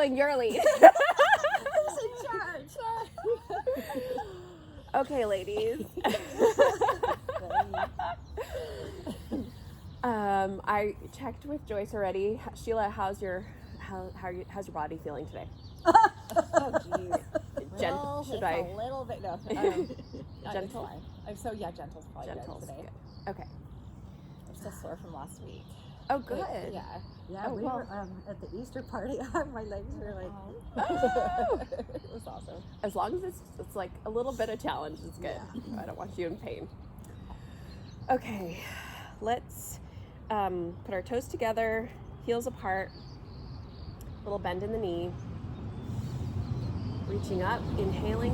following your lead. Who's in charge? Okay, ladies. I checked with Joyce already. Sheila, how's your body feeling today? Oh, geez. Well, should I? A little bit, no. Gentle? Gentle's probably Gentle's good today. Good. Okay. I'm still sore from last week. Oh, good. Yeah. Yeah, we were at the Easter party. My legs were like, Oh. It was awesome. As long as it's like a little bit of challenge, it's good. Yeah. I don't want you in pain. Okay, let's put our toes together, heels apart, little bend in the knee, reaching up, inhaling,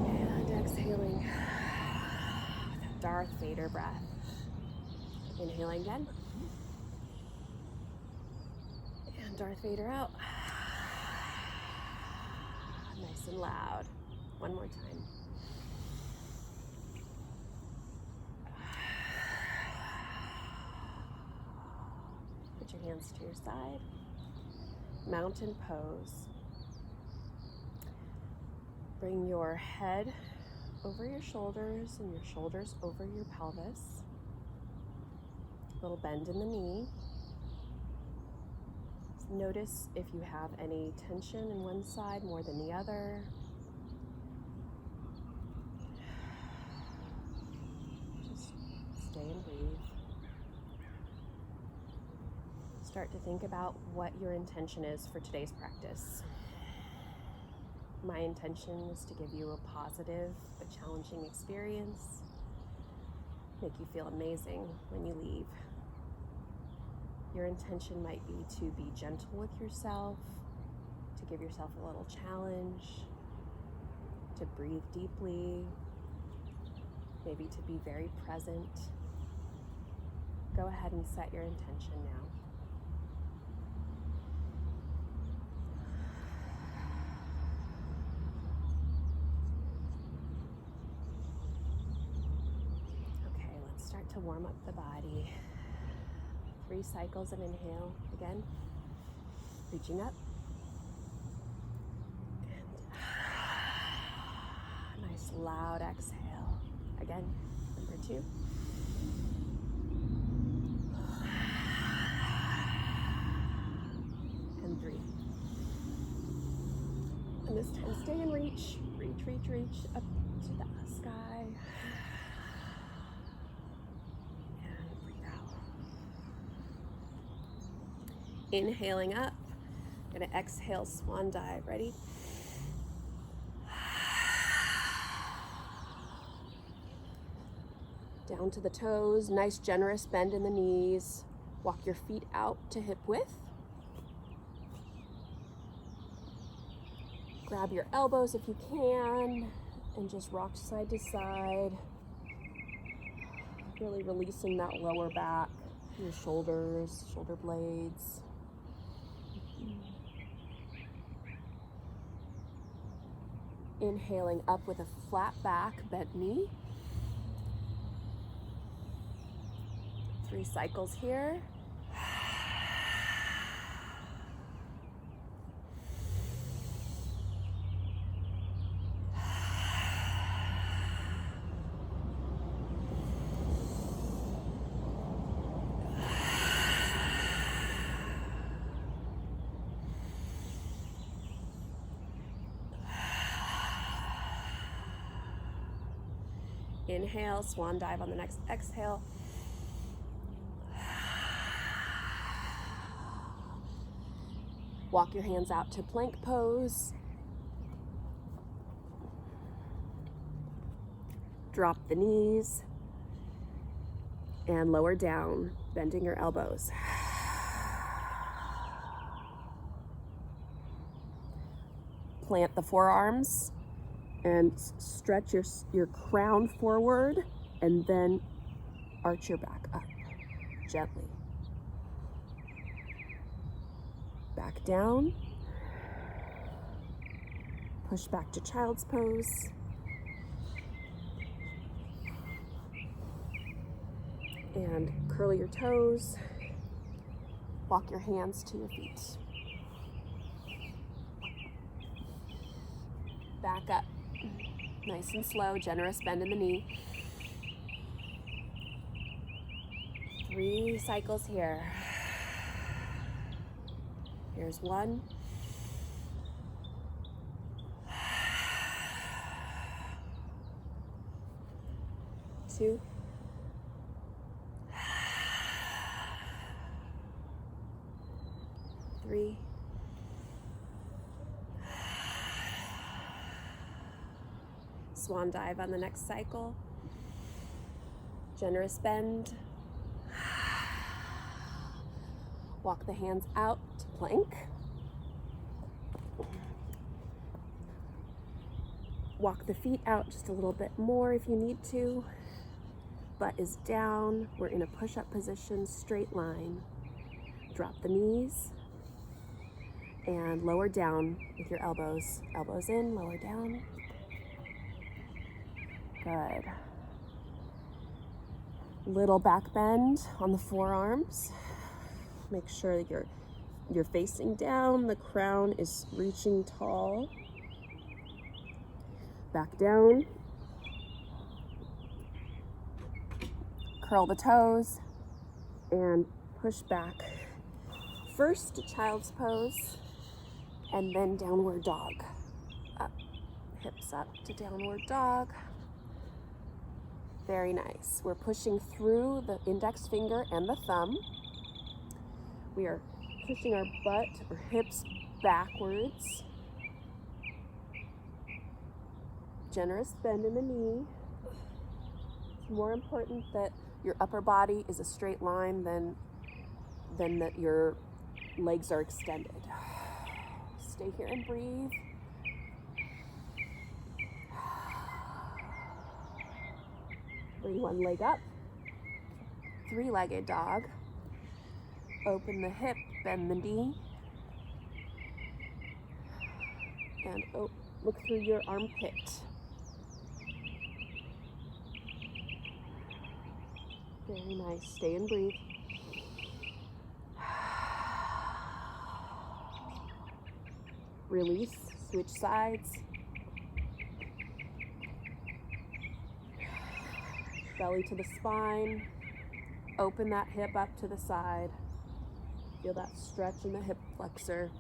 and exhaling with a Darth Vader breath. Inhaling again. And Darth Vader out. Nice and loud. One more time. Put your hands to your side. Mountain pose. Bring your head over your shoulders and your shoulders over your pelvis. Little bend in the knee. Notice if you have any tension in one side more than the other. Just stay and breathe. Start to think about what your intention is for today's practice. My intention is to give you a positive but challenging experience, make you feel amazing when you leave. Your intention might be to be gentle with yourself, to give yourself a little challenge, to breathe deeply, maybe to be very present. Go ahead and set your intention now. Okay, let's start to warm up the body. 3 cycles of inhale again, reaching up, and nice loud exhale again, number 2, and 3, and this time stay and reach up to the sky. Inhaling up, gonna exhale, swan dive, ready? Down to the toes, nice generous bend in the knees. Walk your feet out to hip width. Grab your elbows if you can, and just rock side to side. Really releasing that lower back, your shoulders, shoulder blades. Inhaling up with a flat back, bent knee. 3 cycles here. Inhale, swan dive on the next exhale. Walk your hands out to plank pose. Drop the knees and lower down, bending your elbows. Plant the forearms and stretch your crown forward, and then arch your back up gently. Back down. Push back to child's pose. And curl your toes. Walk your hands to your feet. Back up. Nice and slow, generous bend in the knee. 3 cycles here. Here's 1. 2. 3. 4. Swan dive on the next cycle. Generous bend. Walk the hands out to plank. Walk the feet out just a little bit more if you need to. Butt is down. We're in a push-up position, straight line. Drop the knees and lower down with your elbows. Elbows in, lower down. Good. Little back bend on the forearms. Make sure that you're facing down. The crown is reaching tall. Back down. Curl the toes and push back. First to child's pose and then downward dog. Up, hips up to downward dog. Very nice. We're pushing through the index finger and the thumb. We are pushing our butt or hips backwards. Generous bend in the knee. It's more important that your upper body is a straight line than that your legs are extended. Stay here and breathe. Bring one leg up. 3-legged dog. Open the hip, bend the knee. And look through your armpit. Very nice. Stay and breathe. Release. Switch sides. Belly to the spine. Open that hip up to the side. Feel that stretch in the hip flexor.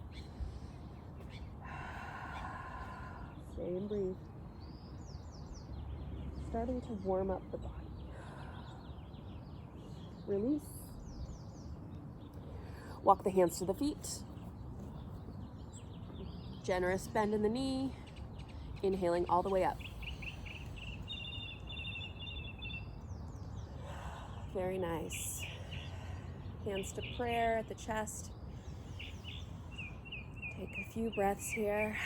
Stay and breathe. Starting to warm up the body. Release. Walk the hands to the feet. Generous bend in the knee. Inhaling all the way up. Very nice. Hands to prayer at the chest. Take a few breaths here.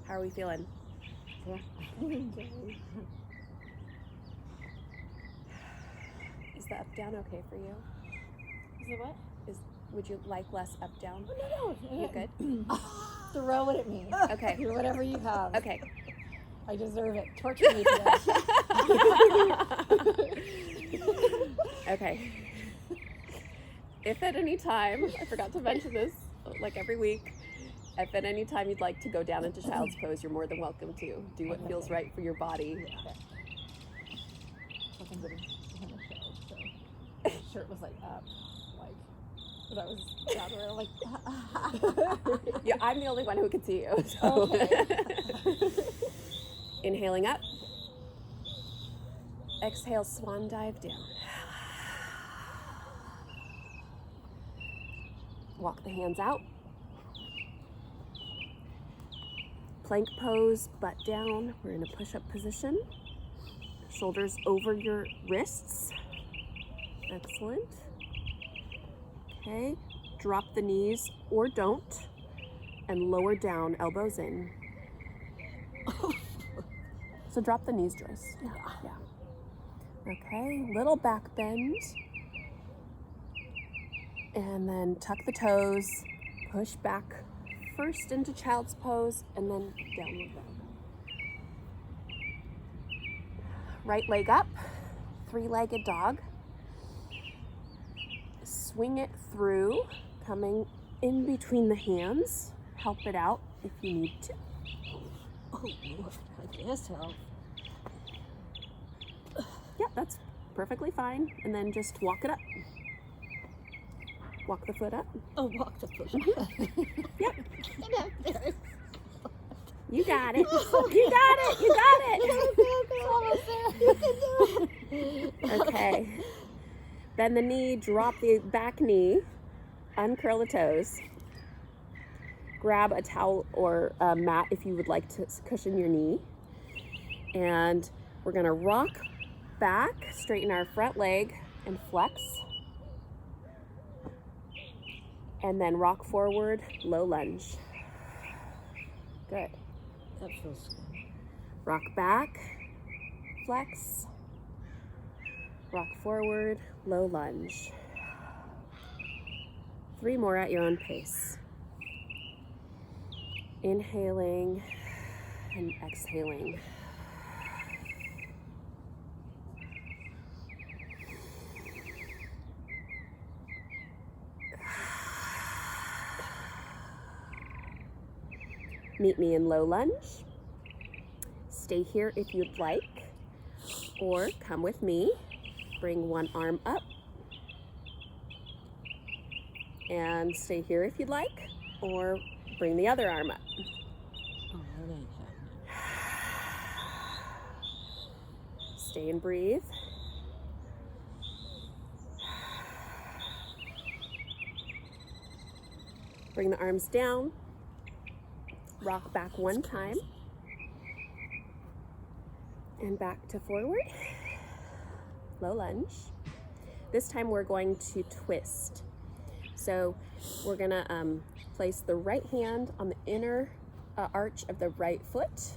How are we feeling? Is the up down okay for you? Is it what? Would you like less up down? Oh, no. You good? Throw it at me. Okay. Do whatever you have. Okay. I deserve it. Torture me today. Okay. If at any time, I forgot to mention this, like every week, if at any time you'd like to go down into child's pose, you're more than welcome to. Do what feels right for your body. I'm getting on the show, so the shirt was like up, like, because I was down there, like, Yeah, I'm the only one who can see you. So. Okay. Inhaling up. Exhale, swan dive down. Walk the hands out. Plank pose, butt down. We're in a push-up position. Shoulders over your wrists. Excellent. Okay, drop the knees or don't. And lower down, elbows in. So drop the knees, Joyce. Yeah. Okay, little back bend. And then tuck the toes, push back first into child's pose and then downward dog. Right leg up, 3-legged dog. swing it through, coming in between the hands. Help it out if you need to. Oh, I guess so. Yeah, that's perfectly fine. And then just walk it up. Walk the foot up. Oh, walk the foot. Yep. Get up there. You got it. You got it. You got It's almost there. You can do it. Okay. Bend the knee, drop the back knee, uncurl the toes. Grab a towel or a mat if you would like to cushion your knee. And we're gonna rock back, straighten our front leg and flex. And then rock forward, low lunge. Good. That feels good. Rock back, flex, rock forward, low lunge. 3 more at your own pace. Inhaling and exhaling. Meet me in low lunge. Stay here if you'd like, or come with me. Bring one arm up. And stay here if you'd like, or bring the other arm up. Oh, that ain't happening. Stay and breathe. Bring the arms down. Rock back one time. And back to forward. Low lunge. This time we're going to twist. So we're gonna place the right hand on the inner arch of the right foot,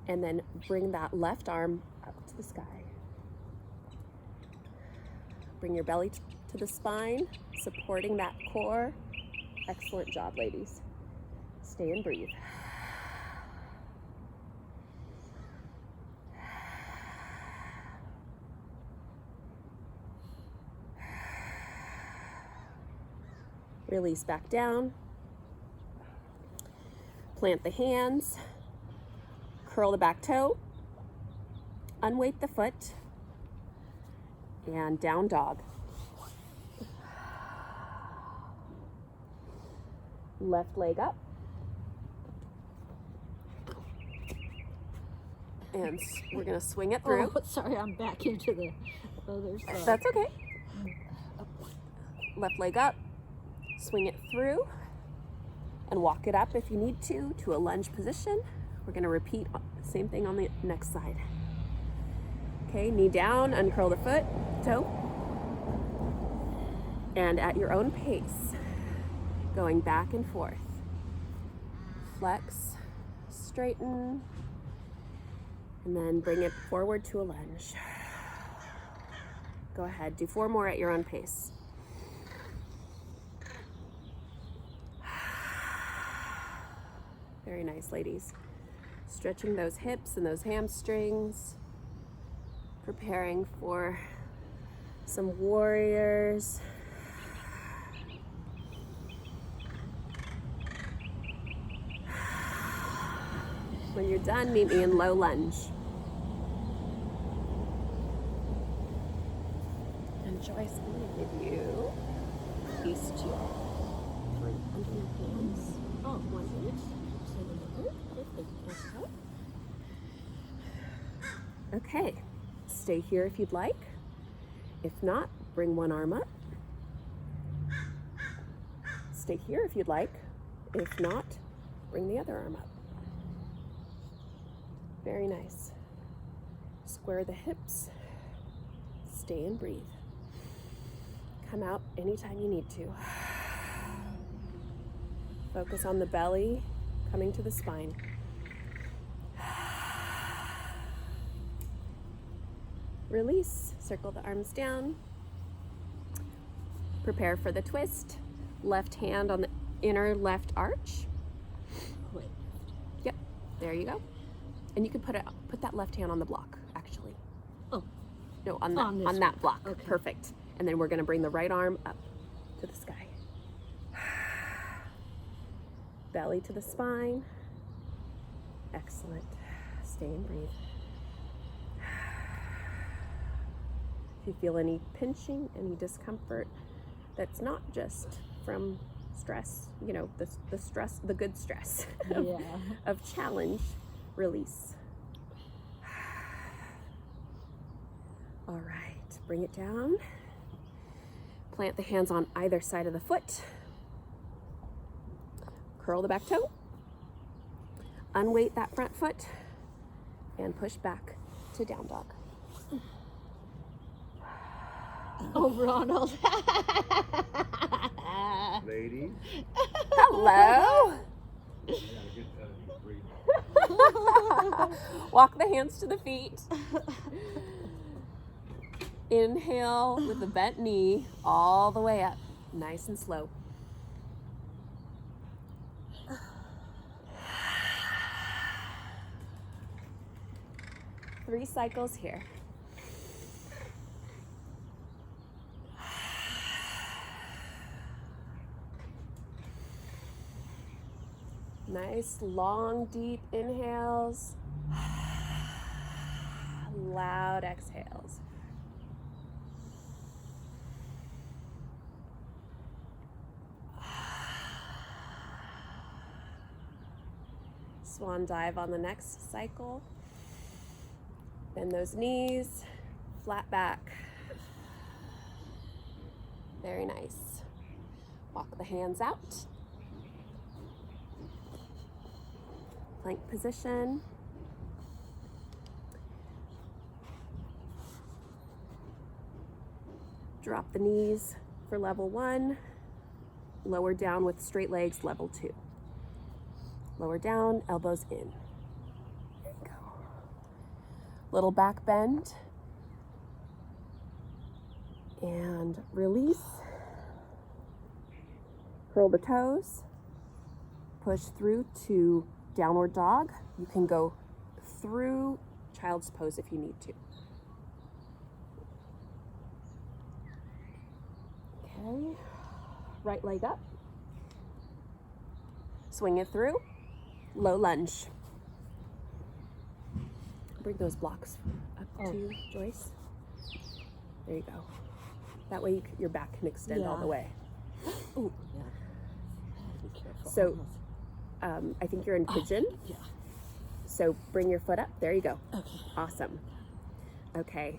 and then bring that left arm up to the sky. Bring your belly to the spine, supporting that core. Excellent job, ladies. Stay and breathe. Release back down. Plant the hands. Curl the back toe. Unweight the foot. And down dog. Left leg up. And we're going to swing it through. Oh, sorry, I'm back into the other side. That's okay. Left leg up. Swing it through and walk it up if you need to a lunge position. We're going to repeat the same thing on the next side. Okay, knee down, uncurl the foot, toe. And at your own pace, going back and forth. Flex, straighten, and then bring it forward to a lunge. Go ahead, do 4 more at your own pace. Very nice, ladies. Stretching those hips and those hamstrings. Preparing for some warriors. When you're done, meet me in low lunge. And Joyce, I'm going to give you these 2. 3 under your hands. Oh, 1 minute. Okay, stay here if you'd like. If not, bring one arm up. Stay here if you'd like. If not, bring the other arm up. Very nice. Square the hips. Stay and breathe. Come out anytime you need to. Focus on the belly coming to the spine. Release, circle the arms down. Prepare for the twist. Left hand on the inner left arch. Wait. Yep, there you go. And you can put that left hand on the block, actually. Oh. No, on On this that one. block. Okay. Perfect. And then we're going to bring the right arm up to the sky. Belly to the spine. Excellent. Stay and breathe. If you feel any pinching, any discomfort, that's not just from stress, you know, the stress, the good stress of challenge, release. All right, bring it down. Plant the hands on either side of the foot. Curl the back toe. Unweight that front foot and push back to down dog. Oh, Ronald. Ladies. Hello. Walk the hands to the feet. Inhale with the bent knee all the way up, nice and slow. Three cycles here. Nice, long, deep inhales. Loud exhales. Swan dive on the next cycle. Bend those knees, flat back. Very nice. Walk the hands out. Plank position. Drop the knees for level 1. Lower down with straight legs, level 2. Lower down, elbows in. There you go. Little back bend. And release. Curl the toes. Push through to downward dog. You can go through child's pose if you need to. Okay. Right leg up. Swing it through. Low lunge. Bring those blocks up to you, Joyce. There you go. That way your back can extend all the way. Ooh, yeah. Be careful. So, I think you're in pigeon. Yeah. So bring your foot up. There you go. Okay. Awesome. Okay.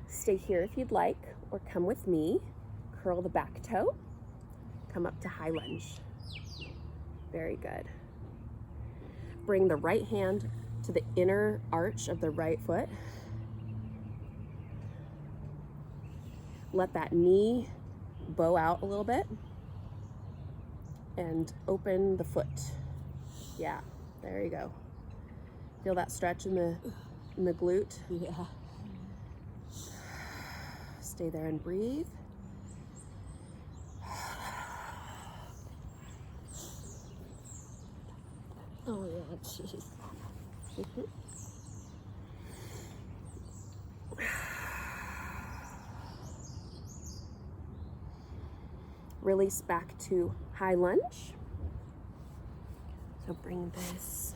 Stay here if you'd like, or come with me. Curl the back toe. Come up to high lunge. Very good. Bring the right hand to the inner arch of the right foot. Let that knee bow out a little bit. And open the foot. Yeah, there you go. Feel that stretch in the glute? Yeah. Stay there and breathe. Oh, yeah, jeez. Release back to high lunge. So bring this,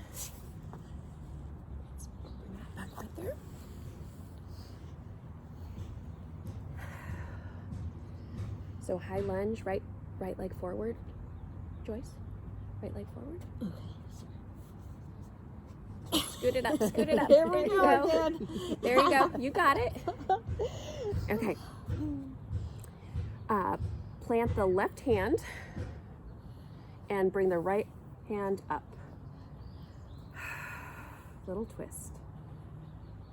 bring that back right there. So high lunge, right leg forward. Joyce, right leg forward. Scoot it up, scoot it up. There we you go again. There you go, you got it. Okay. Plant the left hand and bring the right hand up. Little twist.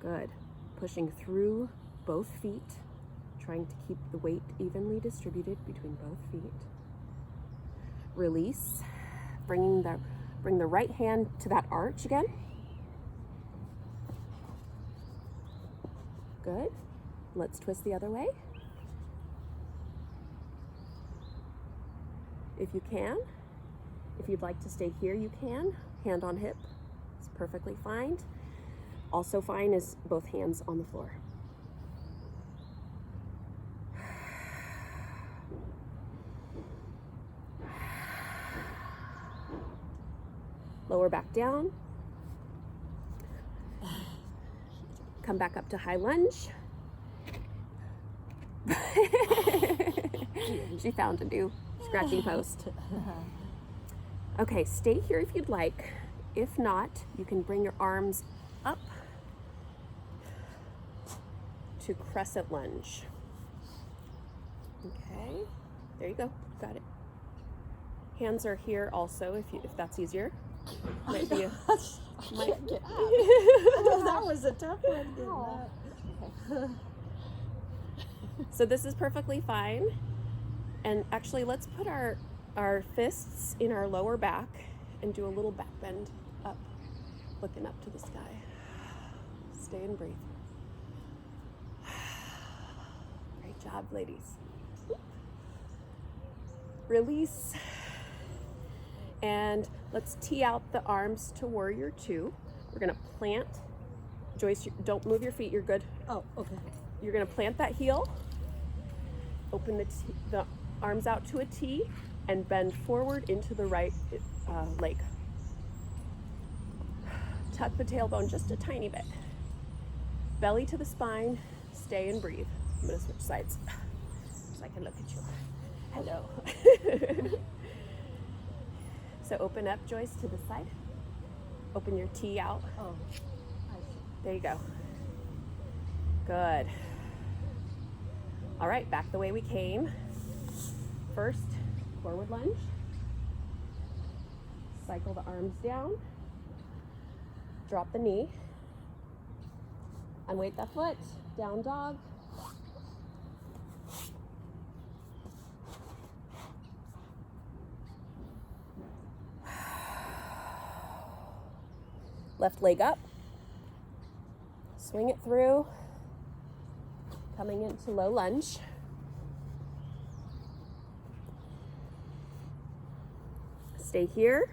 Good. Pushing through both feet, trying to keep the weight evenly distributed between both feet. Release. Bring the right hand to that arch again. Good. Let's twist the other way. If you can. If you'd like to stay here, you can. Hand on hip. It's perfectly fine. Also fine is both hands on the floor. lower back down. Come back up to high lunge. She found a new scratching post. Okay, stay here if you'd like. If not, you can bring your arms up to Crescent Lunge. Okay, there you go, got it. Hands are here also if that's easier. Might be a, That was a tough one, didn't it? So this is perfectly fine. And actually, let's put our fists in our lower back and do a little back bend up, looking up to the sky. Stay and breathe. Great job, ladies. Release. And let's tee out the arms to warrior two. We're gonna plant. Joyce, don't move your feet, you're good. Oh, okay. You're gonna plant that heel, open the arms out to a T, and bend forward into the right leg. Tuck the tailbone just a tiny bit. Belly to the spine, stay and breathe. I'm gonna switch sides so I can look at you. Hello. So open up, Joyce, to the side. Open your T out. Oh, I see. There you go. Good. All right, back the way we came. First, forward lunge. Cycle the arms down. Drop the knee. Unweight that foot. Down dog. Left leg up. Swing it through. Coming into low lunge. Stay here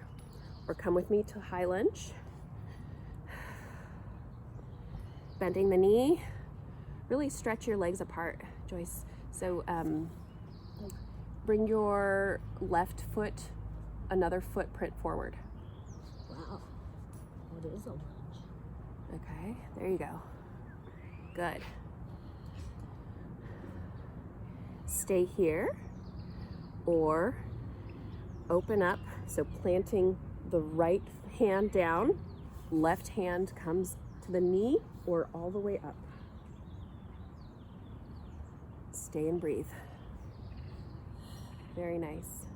or come with me to high lunge. Bending the knee. Really stretch your legs apart, Joyce. So bring your left foot another footprint forward. Wow. That is a lunge. Okay, there you go. Good. Stay here or open up. So planting the right hand down, left hand comes to the knee or all the way up. Stay and breathe. Very nice.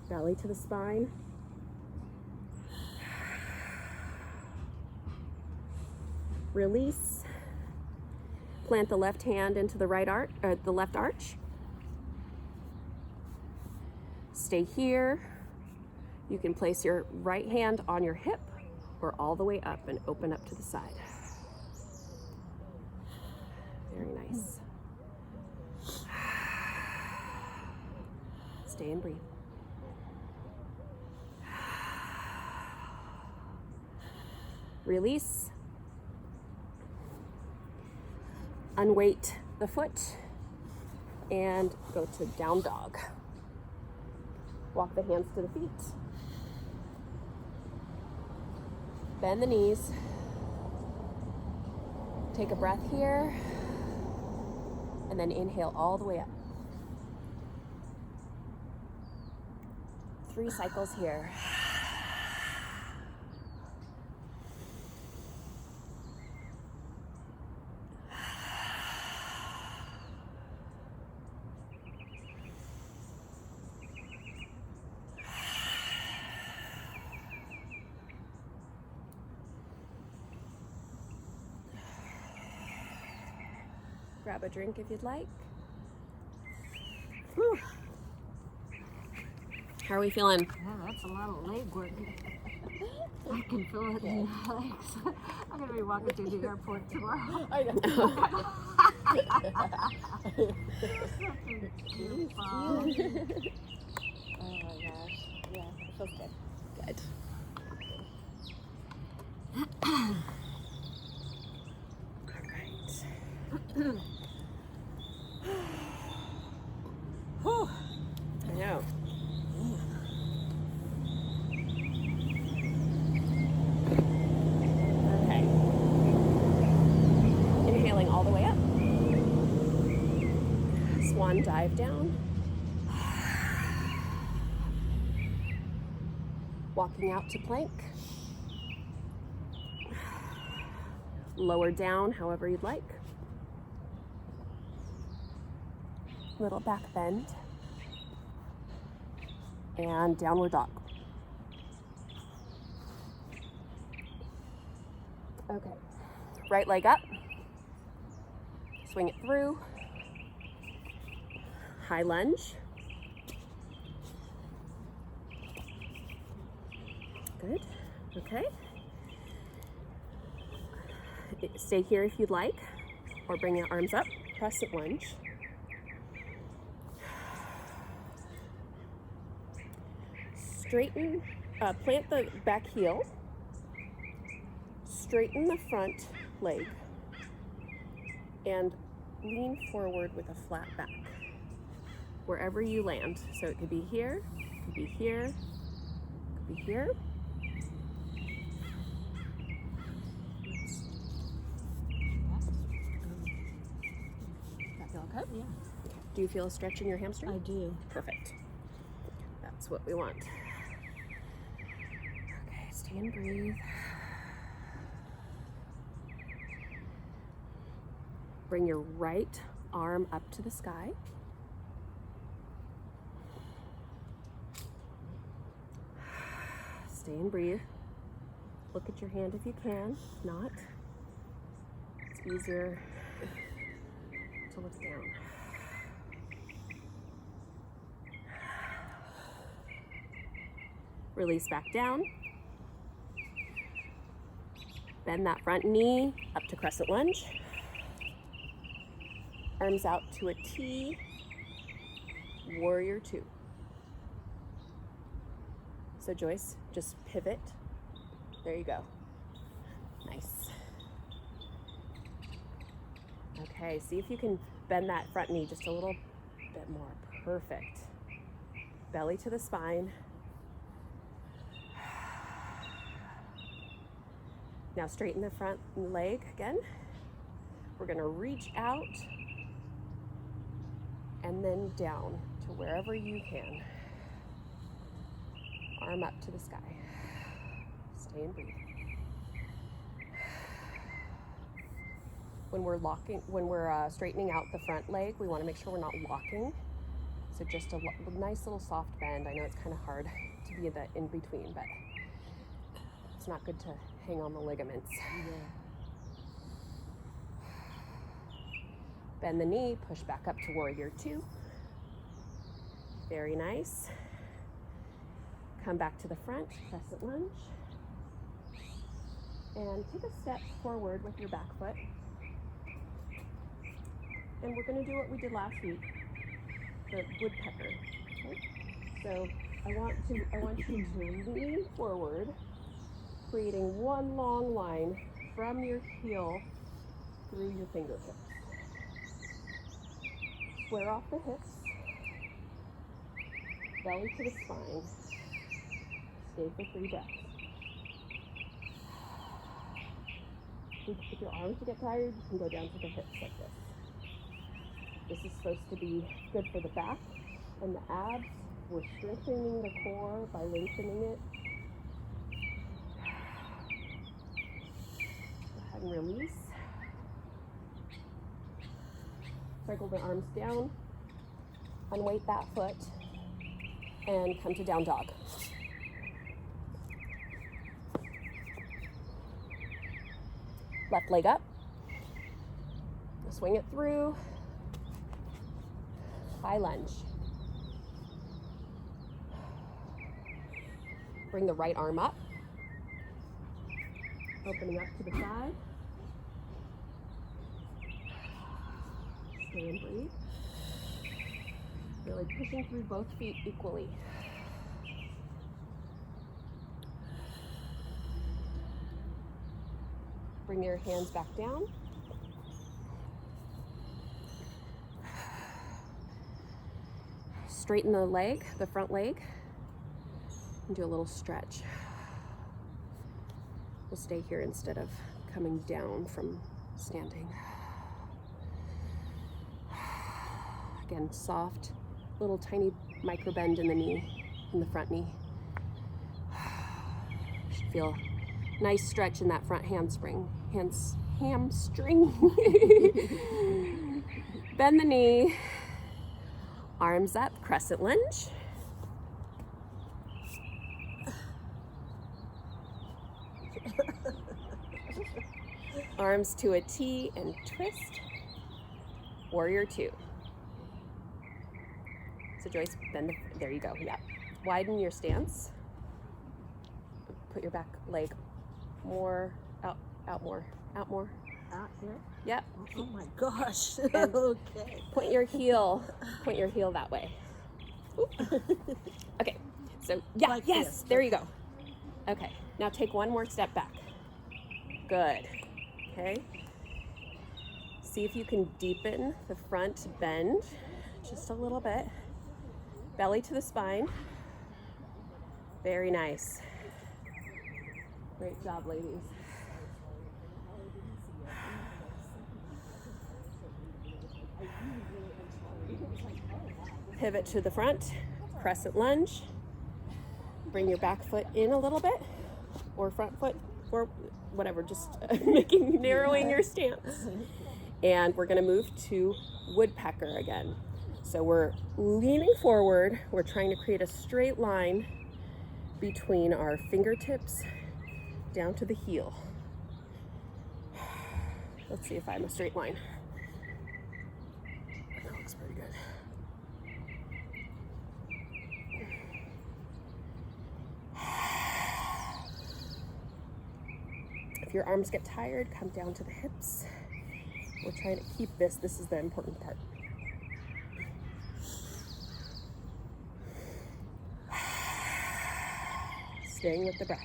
Belly to the spine. Release. Plant the left hand into the right arch, or the left arch. Stay here. You can place your right hand on your hip or all the way up and open up to the side. Very nice. Stay and breathe. Release. Unweight the foot and go to down dog. Walk the hands to the feet. Bend the knees. Take a breath here and then inhale all the way up. 3 cycles here. Grab a drink if you'd like. Whew. How are we feeling? Yeah, that's a lot of leg work. I can feel it in my legs. I'm going to be walking through the airport tomorrow. I know. Wow. Oh my gosh. Yeah, it feels good. Good. All right. Whew. I know. Swan dive down. Walking out to plank. Lower down however you'd like. Little back bend. And downward dog. Okay, right leg up. Swing it through. High lunge. Good, okay. Stay here if you'd like, or bring your arms up. Crescent lunge. Straighten, plant the back heel. Straighten the front leg. And lean forward with a flat back. Wherever you land. So it could be here, it could be here, it could be here. That feel okay? Yeah, Do you feel a stretch in your hamstring? I do. Perfect. That's what we want. Okay, stay and breathe. Bring your right arm up to the sky. Stay and breathe. Look at your hand if you can. If not, it's easier to look down. Release back down. Bend that front knee up to crescent lunge. Arms out to a T, warrior two. So Joyce, just pivot. There you go. Nice. Okay, see if you can bend that front knee just a little bit more. Perfect. Belly to the spine. Now straighten the front leg again. We're gonna reach out and then down to wherever you can. Arm up to the sky. Stay and breathe. When we're straightening out the front leg, we want to make sure we're not locking. So just a nice little soft bend. I know it's kind of hard to be in between, but it's not good to hang on the ligaments. Yeah. Bend the knee, push back up to warrior two. Very nice. Come back to the front, crescent lunge. And take a step forward with your back foot. And we're gonna do what we did last week, the woodpecker. Okay? So I want you to lean forward, creating one long line from your heel through your fingertips. Square off the hips, belly to the spine. Stay for 3 breaths. If your arms get tired, you can go down to the hips like this. This is supposed to be good for the back and the abs. We're strengthening the core by lengthening it. Go ahead and release. Cycle the arms down, unweight that foot, and come to down dog. Left leg up, swing it through, high lunge. Bring the right arm up, opening up to the side. Stay and breathe. Really pushing through both feet equally. Bring your hands back down. Straighten the leg, the front leg, and do a little stretch. We'll stay here instead of coming down from standing. Again, soft, little tiny micro bend in the knee, in the front knee. Should feel nice stretch in that front hamstring. Hamstring. Bend the knee, arms up, crescent lunge. Arms to a T and twist. Warrior two. So Joyce, bend there you go, yeah. Widen your stance. Put your back leg more, out more. Out here? Yep. Oh my gosh. And Okay. point your heel that way. Okay, so yeah, Like yes, this. there you go. Okay, now take one more step back. Good, okay. See if you can deepen the front bend just a little bit. Belly to the spine. Very nice. Great job, ladies. Pivot to the front, crescent lunge. Bring your back foot in a little bit, or front foot, or whatever, just narrowing your stance. And we're gonna move to woodpecker again. So we're leaning forward, we're trying to create a straight line between our fingertips down to the heel. Let's see if I'm a straight line. That looks pretty good. If your arms get tired, come down to the hips. We're trying to keep this. This is the important part. Staying with the breath.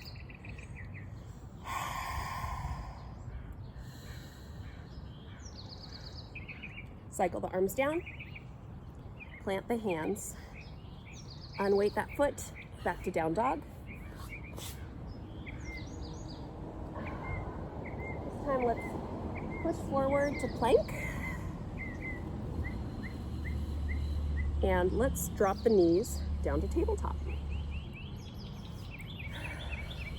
Cycle the arms down. Plant the hands. Unweight that foot. Back to down dog. This time let's push forward to plank. And let's drop the knees down to tabletop.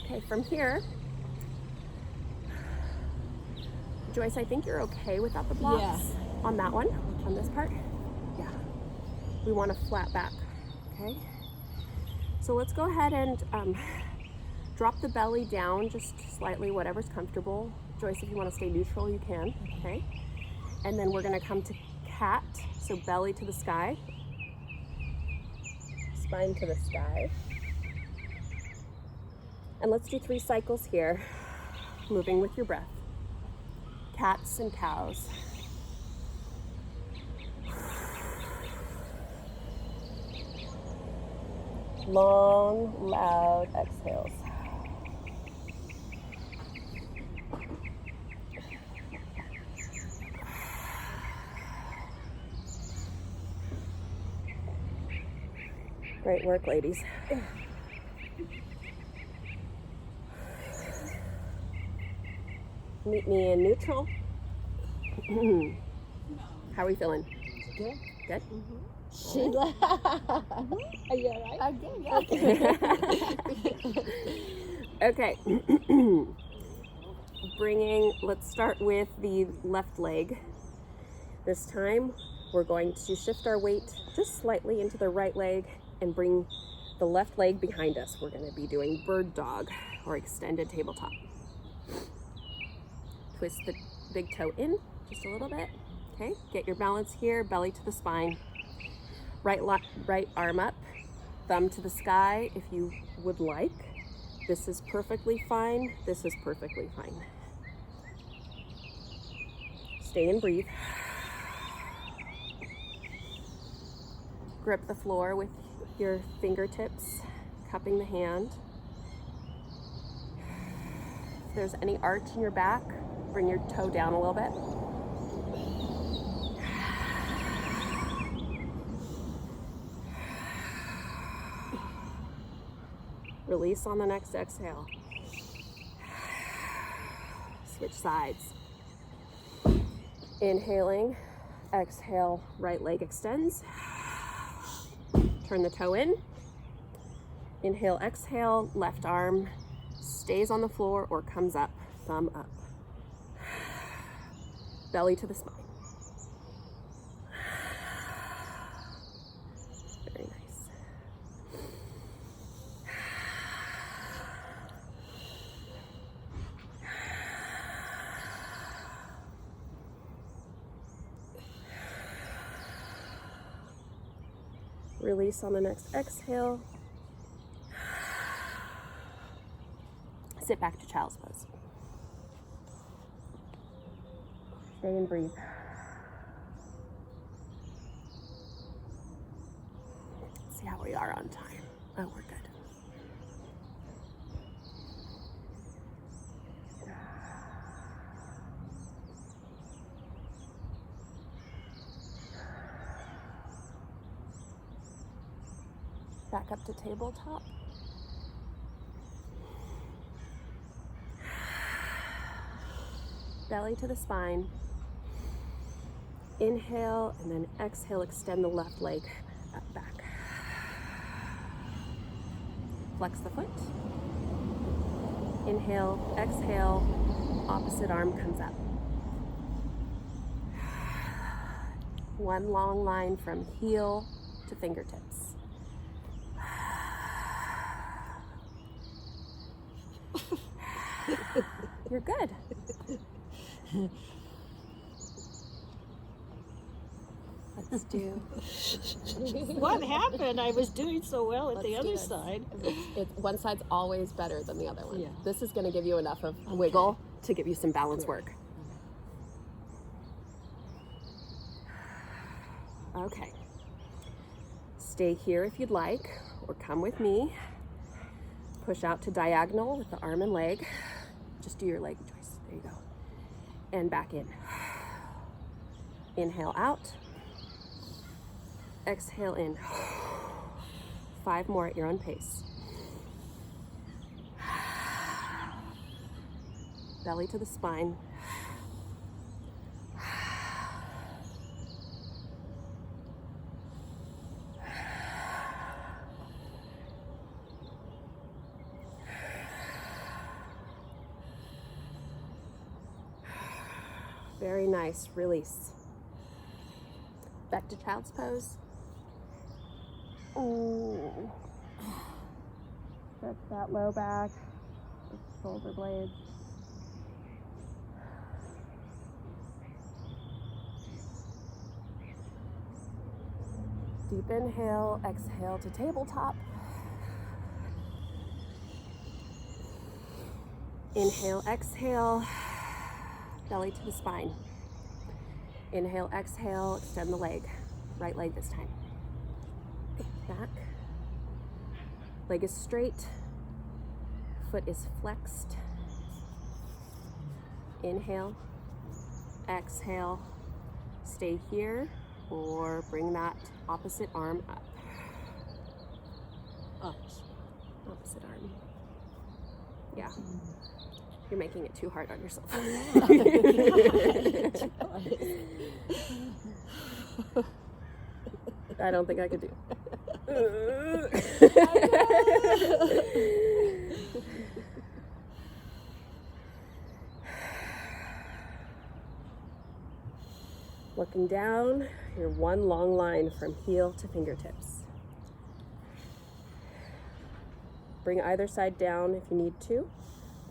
Okay, from here, Joyce, I think you're okay without the blocks on that one, on this part. Yeah. We want a flat back, okay? So let's go ahead and drop the belly down just slightly, whatever's comfortable. Joyce, if you want to stay neutral, you can, okay? And then we're gonna come to cat, so belly to the sky, spine to the sky. And let's do 3 cycles here, moving with your breath. Cats and cows. Long, loud exhales. Great work, ladies. Meet me in neutral. How are we feeling? Good. Good? Sheila. Are you all right? I'm good, yeah. Okay. Let's start with the left leg. This time, we're going to shift our weight just slightly into the right leg and bring the left leg behind us. We're going to be doing bird dog or extended tabletop. Twist the big toe in just a little bit. Okay, get your balance here, belly to the spine. Right arm up, thumb to the sky if you would like. This is perfectly fine. This is perfectly fine. Stay and breathe. Grip the floor with your fingertips, cupping the hand. If there's any arch in your back, bring your toe down a little bit. Release on the next exhale. Switch sides. Inhaling Exhale, right leg extends. Turn the toe in. Inhale, exhale, left arm stays on the floor or comes up, thumb up. Belly to the spine. Very nice. Release on the next exhale. Sit back to child's pose. Stay and breathe. Let's see how we are on time. Oh, we're good. Back up to tabletop. Belly to the spine. Inhale and then exhale, extend the left leg up back. Flex the foot. Inhale, exhale, opposite arm comes up. One long line from heel to fingertips. You're good. Let's do. What happened? I was doing so well at the Let's do other this. side. One side's always better than the other one. Yeah. This is going to give you enough of wiggle to give you some balance work. Okay. Stay here if you'd like, or come with me. Push out to diagonal with the arm and leg. Just do your leg choice. There you go. And back in. Inhale out. Exhale in. 5 more at your own pace. Belly to the spine. Very nice. Release. Back to child's pose. Ooh. Stretch that low back, the shoulder blades. Deep inhale, exhale to tabletop. Inhale, exhale, belly to the spine. Inhale, exhale, extend the leg. Right leg this time. Back. Leg is straight. Foot is flexed. Inhale, exhale. Stay here or bring that opposite arm up. Opposite arm. Yeah. You're making it too hard on yourself. I don't think I could do. Looking down, you're one long line from heel to fingertips. Bring either side down if you need to,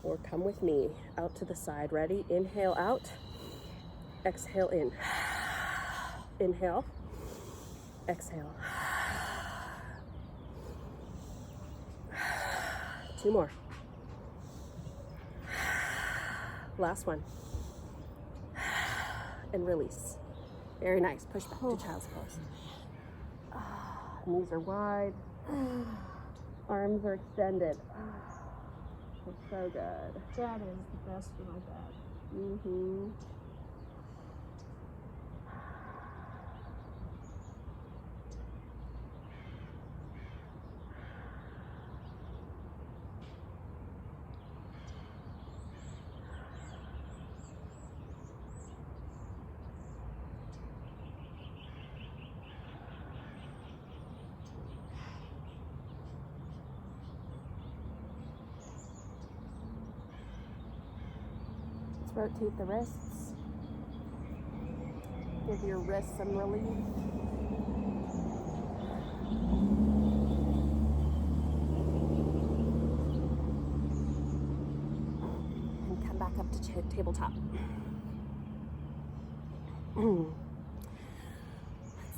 or come with me out to the side. Ready? Inhale out, exhale in. Inhale, exhale. 2 more. Last one. And release. Very nice. Push back to child's pose. Knees are wide. Arms are extended. Feels so good. That is the best for my back. Mm-hmm. Let's rotate the wrists. Give your wrists some relief. And come back up to tabletop. Let's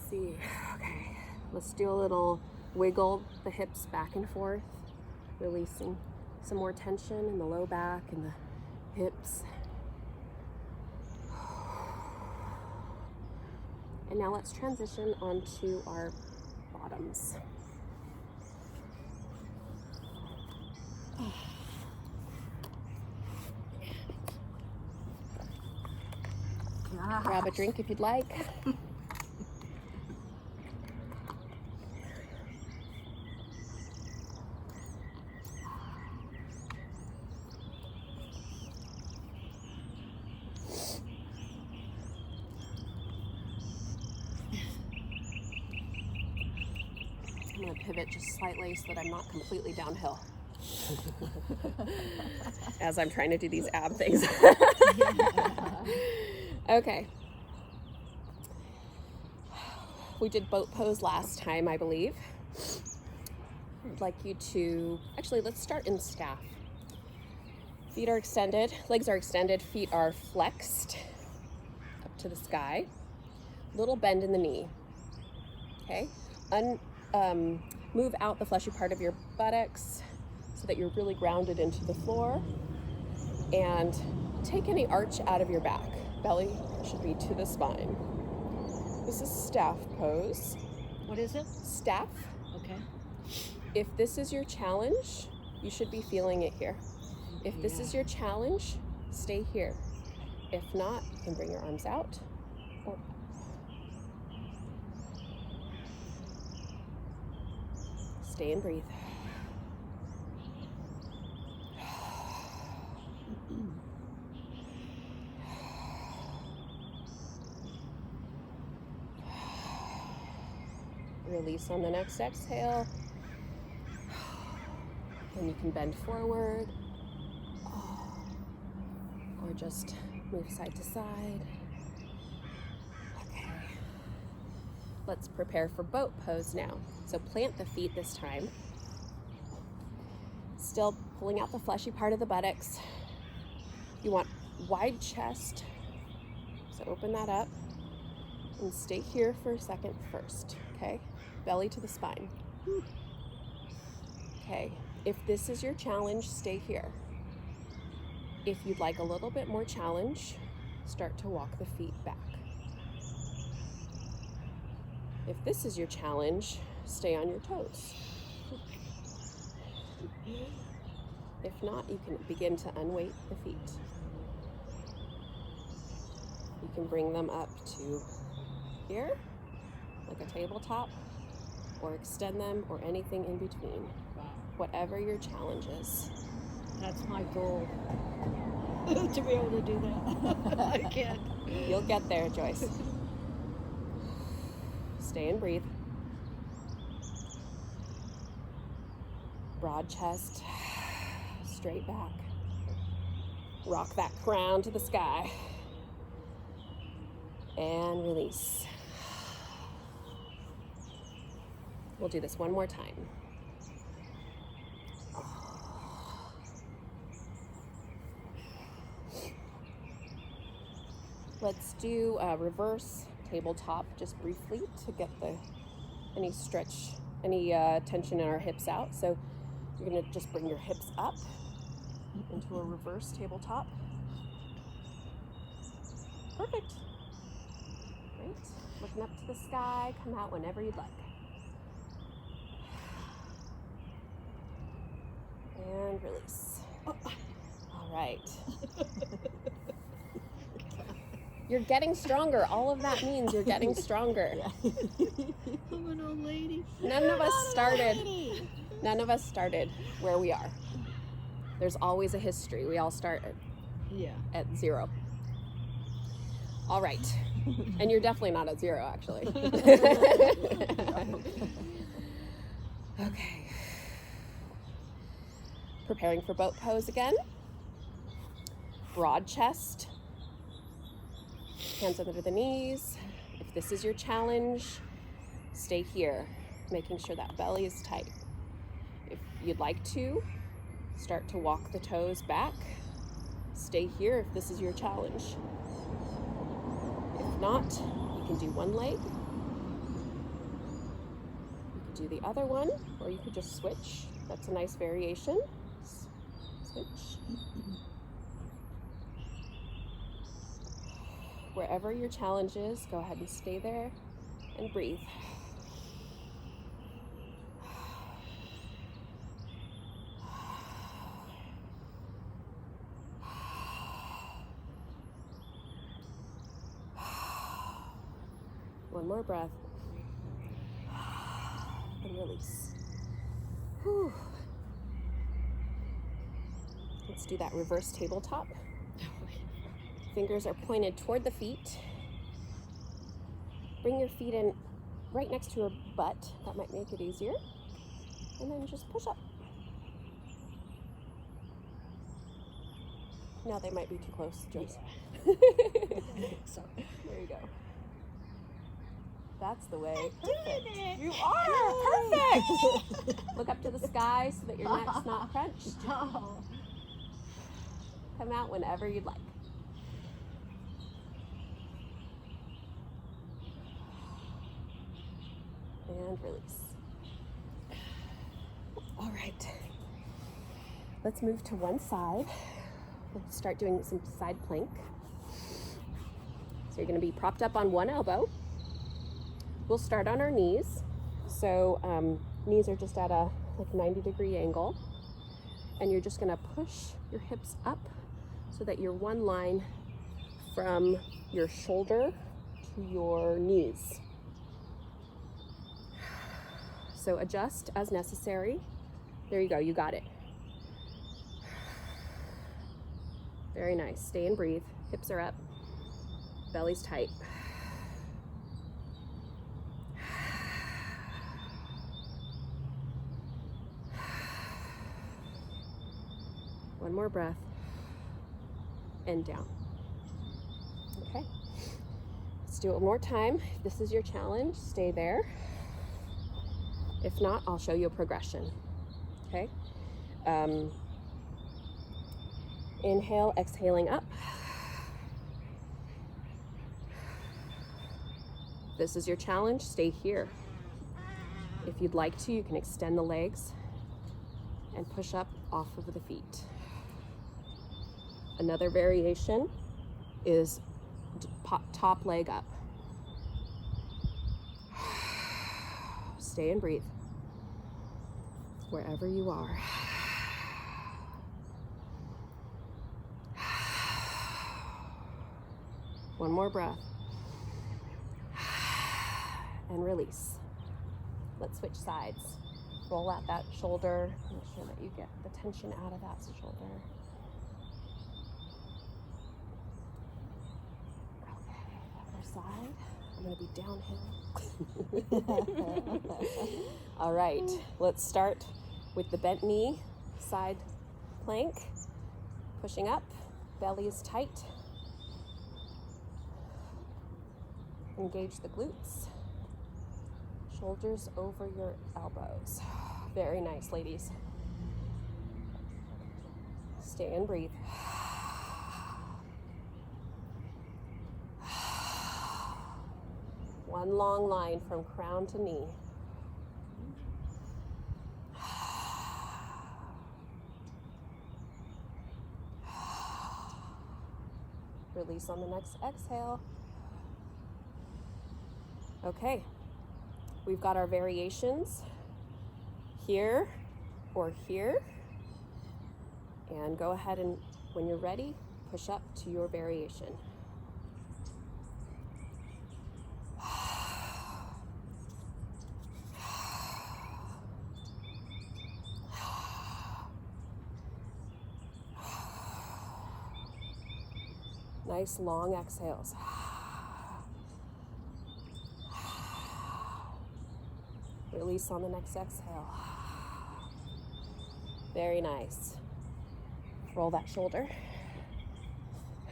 see. Okay, let's do a little wiggle the hips back and forth, releasing some more tension in the low back and the hips. And now let's transition onto our bottoms. Grab a drink if you'd like. I'm going to pivot just slightly so that I'm not completely downhill as I'm trying to do these ab things. Okay. We did boat pose last time, I believe. I'd like you to, actually, let's start in staff. Feet are extended, legs are extended, feet are flexed up to the sky. Little bend in the knee. Okay. Move out the fleshy part of your buttocks so that you're really grounded into the floor. And take any arch out of your back. Belly should be to the spine. This is staff pose. What is it? Staff. Okay. If this is your challenge, you should be feeling it here. If this is your challenge, stay here. If not, you can bring your arms out or stay and breathe. Release on the next exhale. And you can bend forward or just move side to side. Okay. Let's prepare for boat pose now. So plant the feet this time. Still pulling out the fleshy part of the buttocks. You want wide chest. So open that up and stay here for a second first. Okay. Belly to the spine. Okay, if this is your challenge, stay here. If you'd like a little bit more challenge, start to walk the feet back. If this is your challenge, stay on your toes. If not, you can begin to unweight the feet. You can bring them up to here, like a tabletop, or extend them, or anything in between. Whatever your challenge is. That's my goal. To be able to do that. I can't. You'll get there, Joyce. Stay and breathe. Broad chest, straight back. Rock that crown to the sky. And release. We'll do this one more time. Let's do a reverse tabletop just briefly to get any stretch, any tension in our hips out. So you're gonna just bring your hips up into a reverse tabletop. Perfect. Great. Looking up to the sky, come out whenever you'd like. And release. Oh. All right. You're getting stronger. All of that means you're getting stronger. I'm an old lady. None of us started where we are. There's always a history. We all start at zero. All right. And you're definitely not at zero, actually. Okay. Preparing for boat pose again. broad chest, hands under the knees. If this is your challenge, stay here, making sure that belly is tight. If you'd like to, start to walk the toes back. Stay here if this is your challenge. If not, you can do one leg. You could do the other one, or you could just switch. That's a nice variation. Switch. Wherever your challenge is, go ahead and stay there and breathe. One more breath. And release. Whew. Let's do that reverse tabletop. Fingers are pointed toward the feet. Bring your feet in right next to your butt. That might make it easier. And then just push up. No, they might be too close, Joyce. So, There you go. That's the way. Perfect. You are Perfect. Look up to the sky so that your neck's not crunched. oh, Come out whenever you'd like. And release. All right. Let's move to one side. We'll start doing some side plank. So you're going to be propped up on one elbow. We'll start on our knees. So knees are just at a 90-degree angle. And you're just going to push your hips up so that you're one line from your shoulder to your knees. So adjust as necessary. There you go, you got it. Very nice. Stay and breathe. Hips are up. Belly's tight. One more breath. And down. Okay. Let's do it one more time. If this is your challenge, stay there. If not, I'll show you a progression. Okay. Inhale, exhaling up. If this is your challenge, stay here. If you'd like to, you can extend the legs and push up off of the feet. Another variation is top leg up. Stay and breathe. Wherever you are. One more breath. And release. Let's switch sides. Roll out that shoulder. Make sure that you get the tension out of that shoulder. Okay, other side. I'm going to be downhill. All right, let's start with the bent knee, side plank. Pushing up, belly is tight. Engage the glutes. Shoulders over your elbows. Very nice, ladies. Stay and breathe. One long line from crown to knee. Release on the next exhale. Okay, we've got our variations here or here. And go ahead and, when you're ready, push up to your variation. Nice long exhales. Release on the next exhale. Very nice. Roll that shoulder.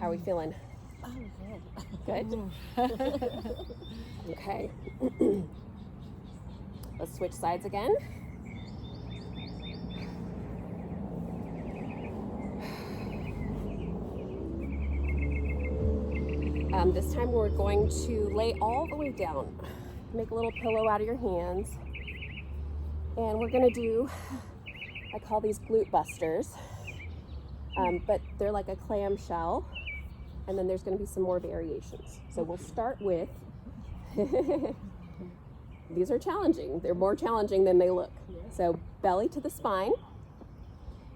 How are we feeling? Oh, good. Good? Okay. Let's switch sides again. This time we're going to lay all the way down. Make a little pillow out of your hands. And we're going to do, I call these Glute Busters, but they're like a clam shell. And then there's going to be some more variations. So we'll start with, these are challenging. They're more challenging than they look. So belly to the spine.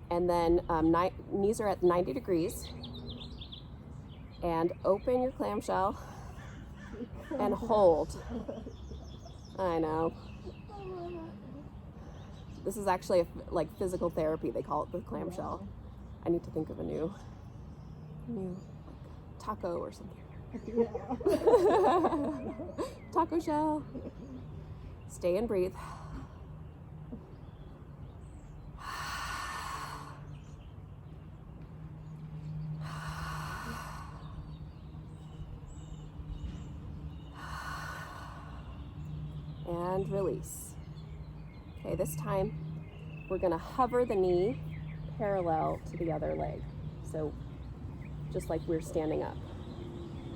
And then knees are at 90 degrees. And open your clamshell and hold. I know. This is actually like physical therapy. They call it the clamshell. I need to think of a new taco or something. Taco shell. Stay and breathe. And release. Okay, this time we're going to hover the knee parallel to the other leg. So just like we're standing up.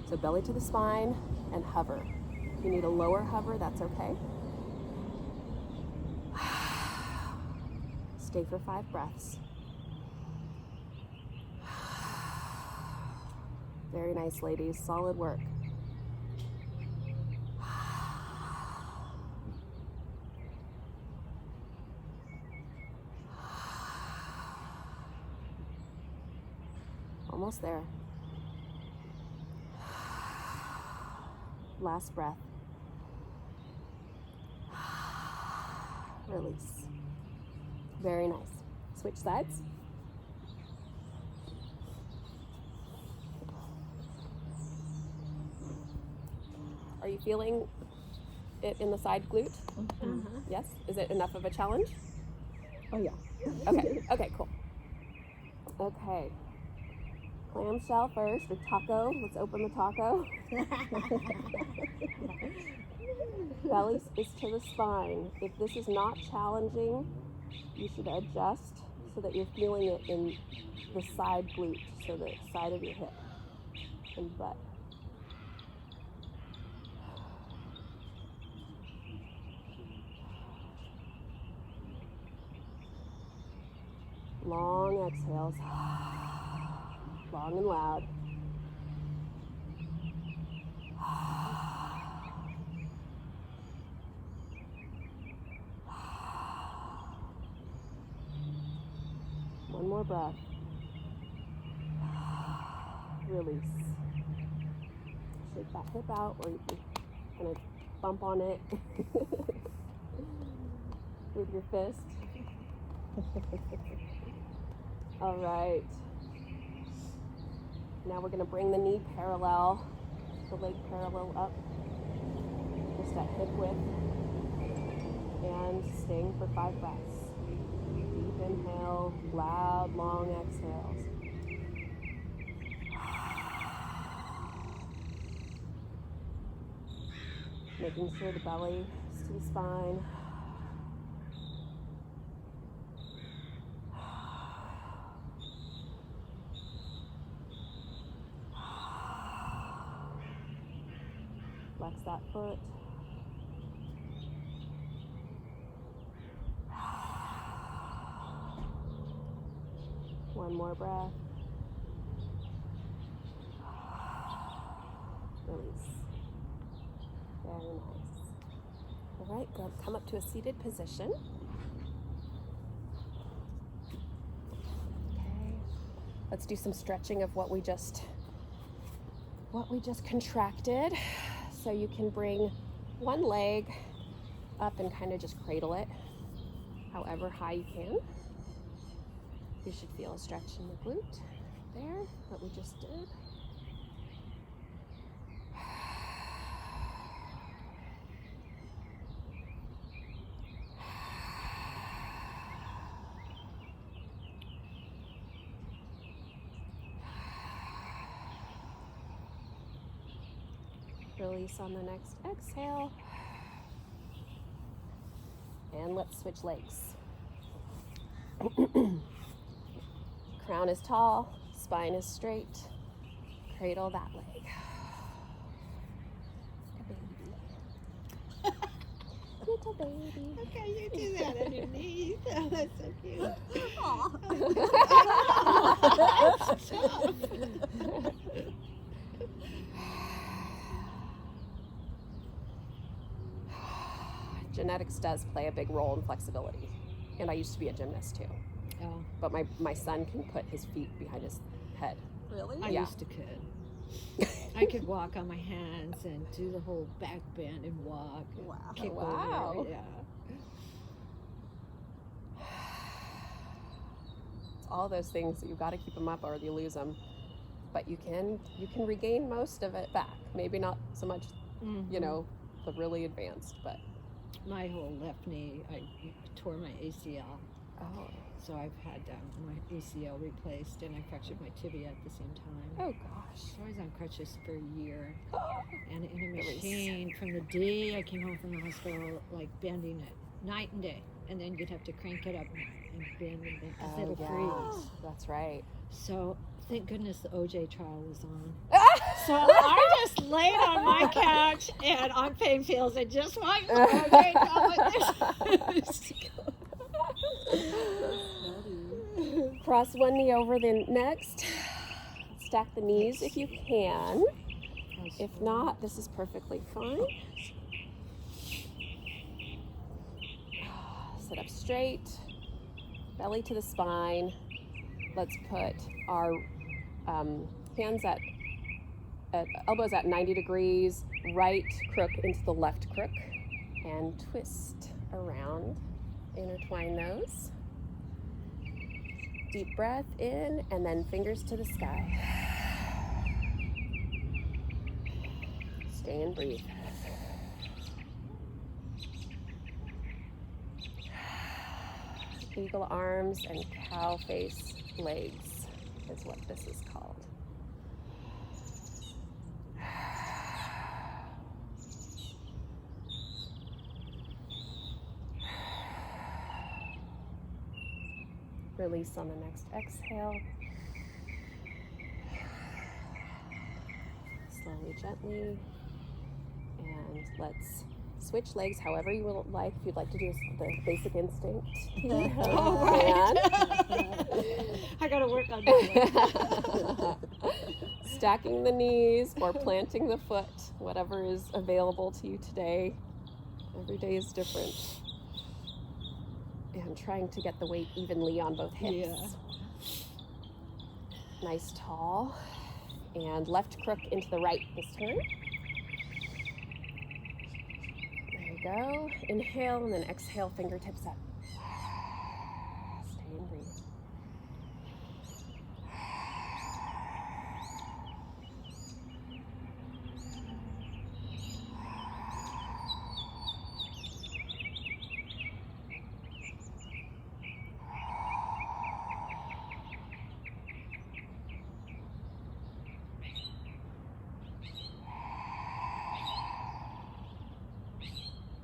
So belly to the spine and hover. If you need a lower hover, that's okay. Stay for 5 breaths. Very nice, ladies. Solid work. Almost there. Last breath. Release. Very nice. Switch sides. Are you feeling it in the side glute? Yes? Is it enough of a challenge? Oh, yeah. Okay, okay, cool. Okay. Clamshell first, or taco. Let's open the taco. Belly is to the spine. If this is not challenging, you should adjust so that you're feeling it in the side glute, so the side of your hip and butt. Long exhales. Long and loud. One more breath. Release. Shake that hip out, or you can kind of bump on it with your fist. All right. Now we're going to bring the knee parallel, the leg parallel up, just at hip width, and staying for 5 breaths. Deep inhale, loud, long exhales. Making sure the belly is to the spine. Flex that foot. One more breath. Release. Very nice. All right, go come up to a seated position. Okay. Let's do some stretching of what we just contracted. So you can bring one leg up and kind of just cradle it, however high you can. You should feel a stretch in the glute there, that we just did. Release on the next exhale. And let's switch legs. Crown is tall, spine is straight. Cradle that leg. Little baby. Okay, you do that underneath. Oh, that's so cute. Genetics does play a big role in flexibility. And I used to be a gymnast too. Oh, But my son can put his feet behind his head. Really? I Yeah. used to could. I could walk on my hands and do the whole back bend and walk. And Wow. kick Wow. over. Yeah. It's all those things that you've got to keep them up or you lose them. But you can regain most of it back. Maybe not so much, you know, the really advanced, but My whole left knee, I tore my ACL. oh So I've had my ACL replaced and I fractured my tibia at the same time. gosh. So I was on crutches for a year and in a Release. machine from the day I came home from the hospital, like bending it night and day. And then you'd have to crank it up and bend because Oh, it'll yeah. freeze. That's right. So thank goodness the OJ trial was on. So I just laid on my couch and on pain pills and just watched the OJ trial with this. Cross one knee over the next. Stack the knees if you can. If not, this is perfectly fine. Sit up straight, belly to the spine. Let's put our hands at elbows at 90 degrees, right crook into the left crook, and twist around. Intertwine those. Deep breath in, and then fingers to the sky. Stay and breathe. Eagle arms and cow face legs is what this is called. Release on the next exhale. Slowly, gently. And let's switch legs however you would like. If you'd like to do the basic instinct. All right. I gotta work on that. Stacking the knees or planting the foot, whatever is available to you today. Every day is different. And trying to get the weight evenly on both hips. Yeah. Nice tall. And left crook into the right this time. There you go. Inhale and then exhale, fingertips up. Stay and breathe.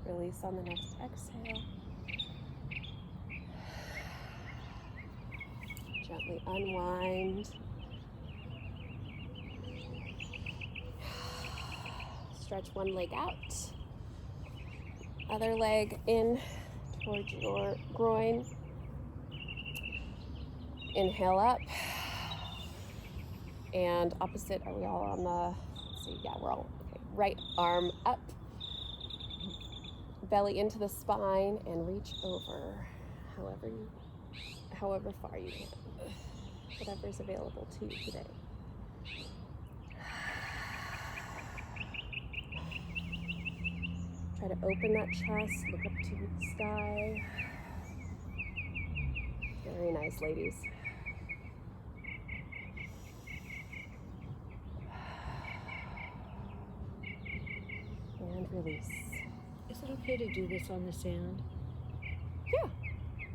Release on the next exhale. Gently unwind. Stretch one leg out. Other leg in towards your groin. Inhale up. And opposite, are we all on the, let's see, yeah, we're all, okay. Right arm up. Belly into the spine and reach over however far you can. Whatever's available to you today. Try to open that chest, look up to the sky. Very nice, ladies. And release. Is it okay to do this on the sand? Yeah.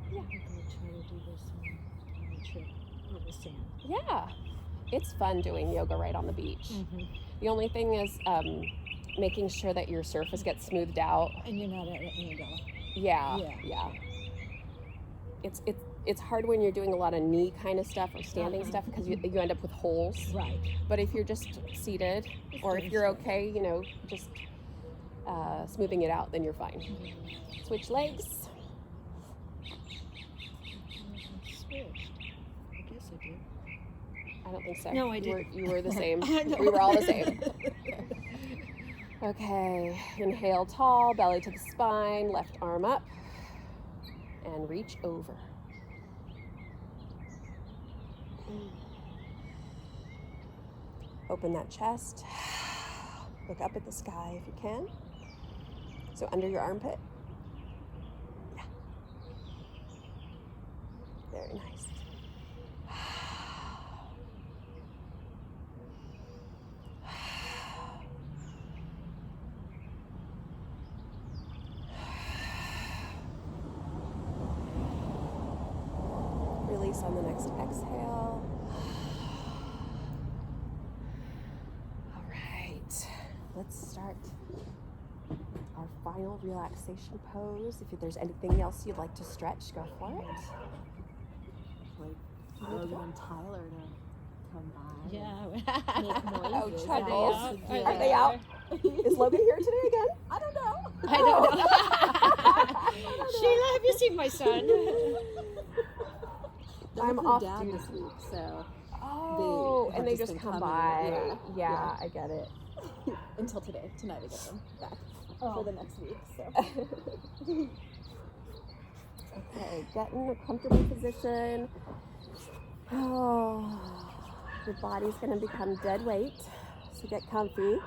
I'm gonna try to do this on the trip on the sand. Yeah. It's fun doing yoga right on the beach. The only thing is, making sure that your surface gets smoothed out. And you're not at an angle. Yeah. Yeah. It's hard when you're doing a lot of knee kind of stuff or standing stuff because you end up with holes. Right. But if you're just seated, or if you're okay, you know, just smoothing it out, then you're fine. Switch legs. Switched. I guess I did. I don't think so. No, I didn't. You were the same. I know. We were all the same. Okay, inhale tall, belly to the spine, left arm up, and reach over. Open that chest. Look up at the sky if you can. So under your armpit. Yeah. Very nice. Release on the next exhale. All right, let's start our final relaxation pose. If there's anything else you'd like to stretch, go for it. Like Logan and Tyler to come by. Yeah. Make Oh, noises. chuckles. Yeah. Are they out? Is Logan here today again? I don't know. I don't know. Sheila, have you seen my son? They're I'm with off her dad duty. this week, so Oh, and have they just just been come coming. by. Yeah. Yeah, I get it. until today. Tonight I get them back Oh. for the next week. So Okay, get in a comfortable position. Oh, your body's going to become dead weight, so get comfy.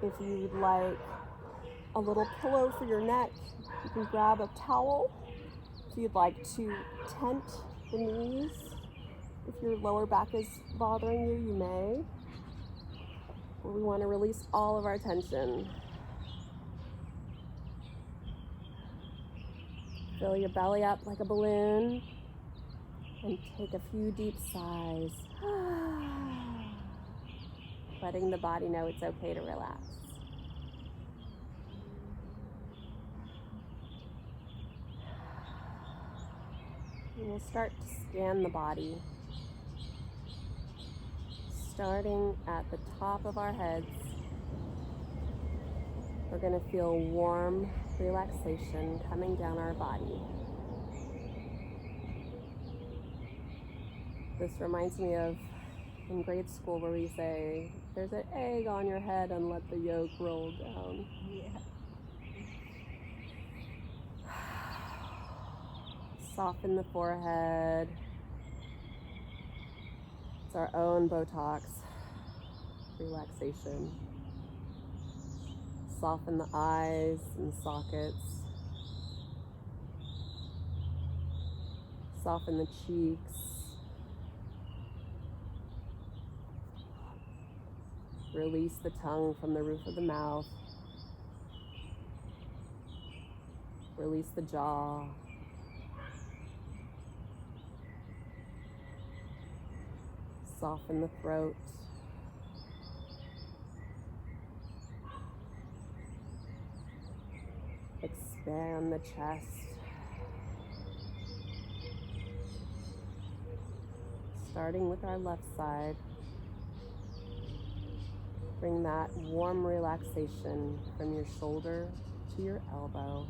If you'd like a little pillow for your neck, you can grab a towel. If you'd like to tent the knees, if your lower back is bothering you, you may. But we want to release all of our tension. Fill your belly up like a balloon and take a few deep sighs. Letting the body know it's okay to relax. And we'll start to scan the body, starting at the top of our heads. We're going to feel warm relaxation coming down our body. This reminds me of in grade school where we say, there's an egg on your head and let the yolk roll down. yeah. Soften the forehead. It's our own Botox relaxation. Soften the eyes and sockets. Soften the cheeks. Release the tongue from the roof of the mouth. Release the jaw. Soften the throat. Expand the chest. Starting with our left side. Bring that warm relaxation from your shoulder to your elbow.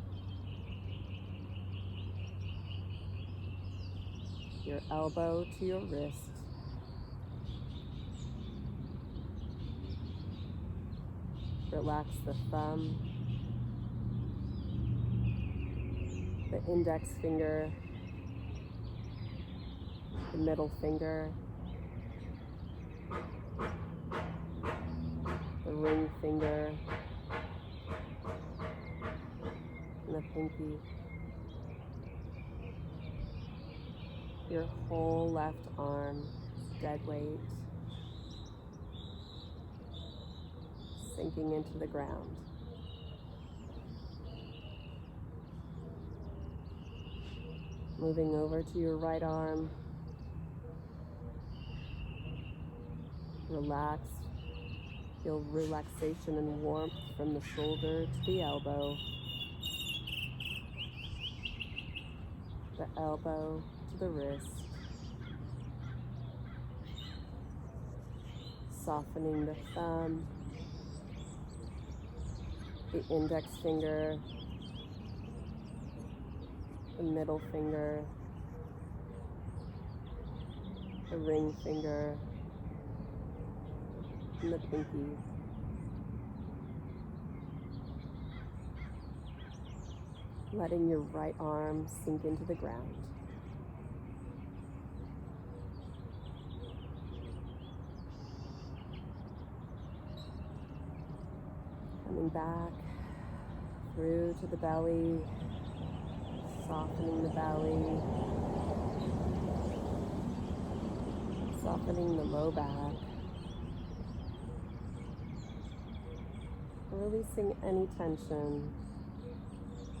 Your elbow to your wrist. Relax the thumb, the index finger, the middle finger, the ring finger, and the pinky. Your whole left arm is dead weight, sinking into the ground. Moving over to your right arm. Relax Feel relaxation and warmth from the shoulder to the elbow to the wrist, softening the thumb, the index finger, the middle finger, the ring finger, and the pinky. Letting your right arm sink into the ground. Coming back through to the belly, softening the belly, softening the low back, releasing any tension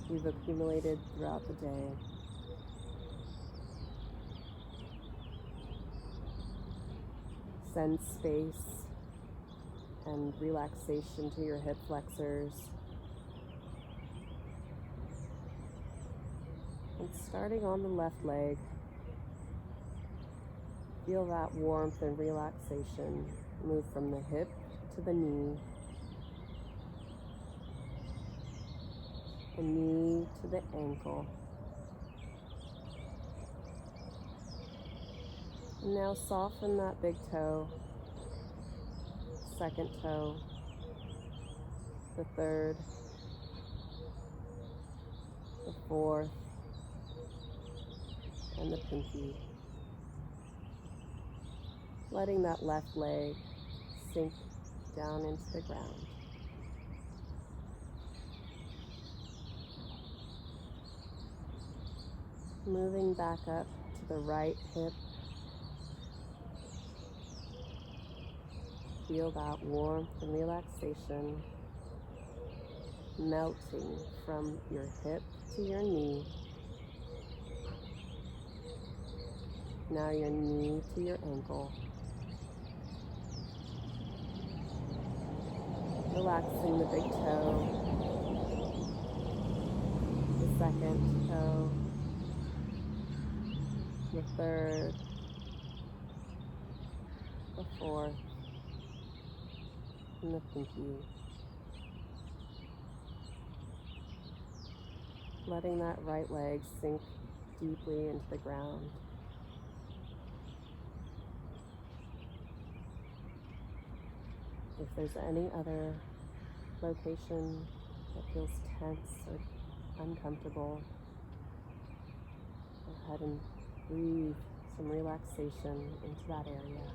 you've accumulated throughout the day. Send space and relaxation to your hip flexors. And starting on the left leg, feel that warmth and relaxation move from the hip to the knee, the knee to the ankle. And now soften that big toe, second toe, the third, the fourth, and the pinky. Letting that left leg sink down into the ground. Moving back up to the right hip. Feel that warmth and relaxation melting from your hip to your knee. Now your knee to your ankle. Relaxing the big toe, the second toe, the third, the fourth, and the pinky. Letting that right leg sink deeply into the ground. If there's any other location that feels tense or uncomfortable, go ahead and breathe some relaxation into that area.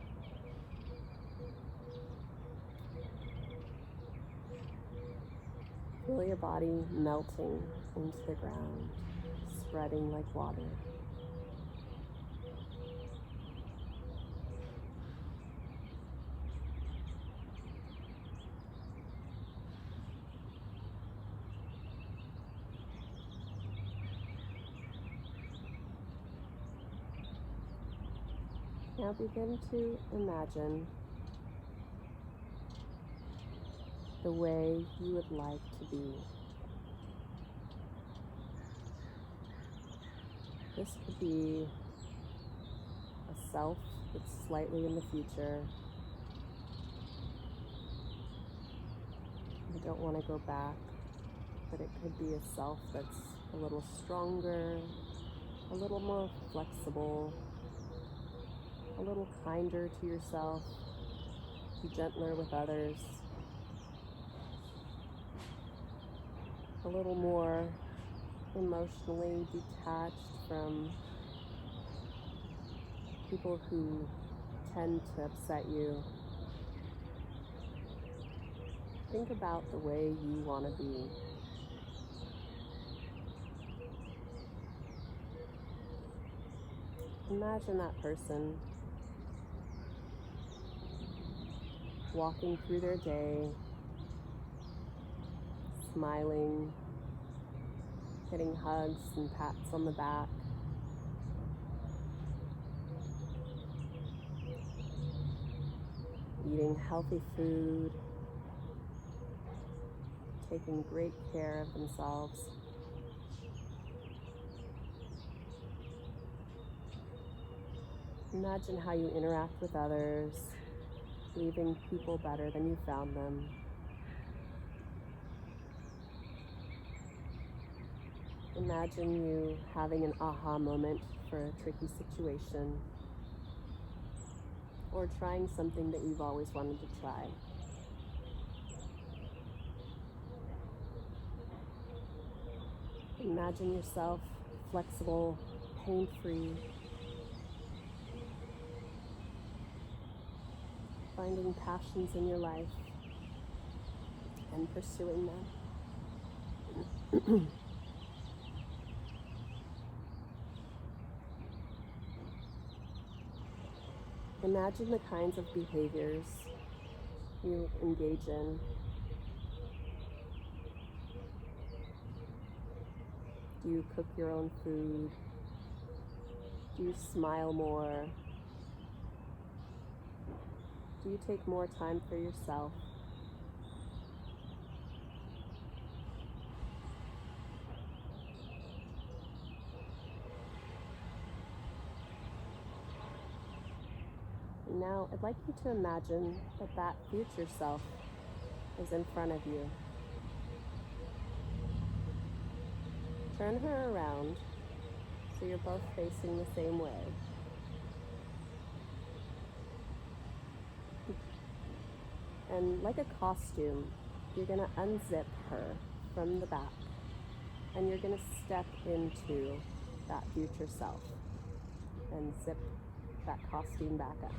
Feel your body melting into the ground, spreading like water. Now begin to imagine the way you would like to be. This could be a self that's slightly in the future. You don't want to go back, but it could be a self that's a little stronger, a little more flexible, a little kinder to yourself, gentler with others, a little more emotionally detached from people who tend to upset you. Think about the way you want to be. Imagine that person walking through their day, smiling, getting hugs and pats on the back. Eating healthy food, taking great care of themselves. Imagine how you interact with others, leaving people better than you found them. Imagine you having an aha moment for a tricky situation, or trying something that you've always wanted to try. Imagine yourself flexible, pain-free, finding passions in your life and pursuing them. Imagine the kinds of behaviors you engage in. Do you cook your own food? Do you smile more? Do you take more time for yourself? And now I'd like you to imagine that that future self is in front of you. Turn her around so you're both facing the same way. And like a costume, you're going to unzip her from the back, and you're going to step into that future self and zip that costume back up.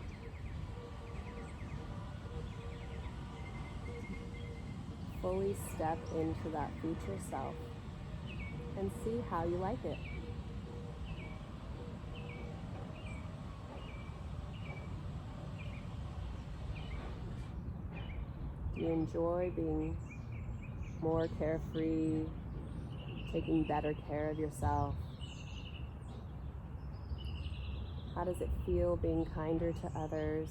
Fully step into that future self and see how you like it. Do you enjoy being more carefree, taking better care of yourself? How does it feel being kinder to others,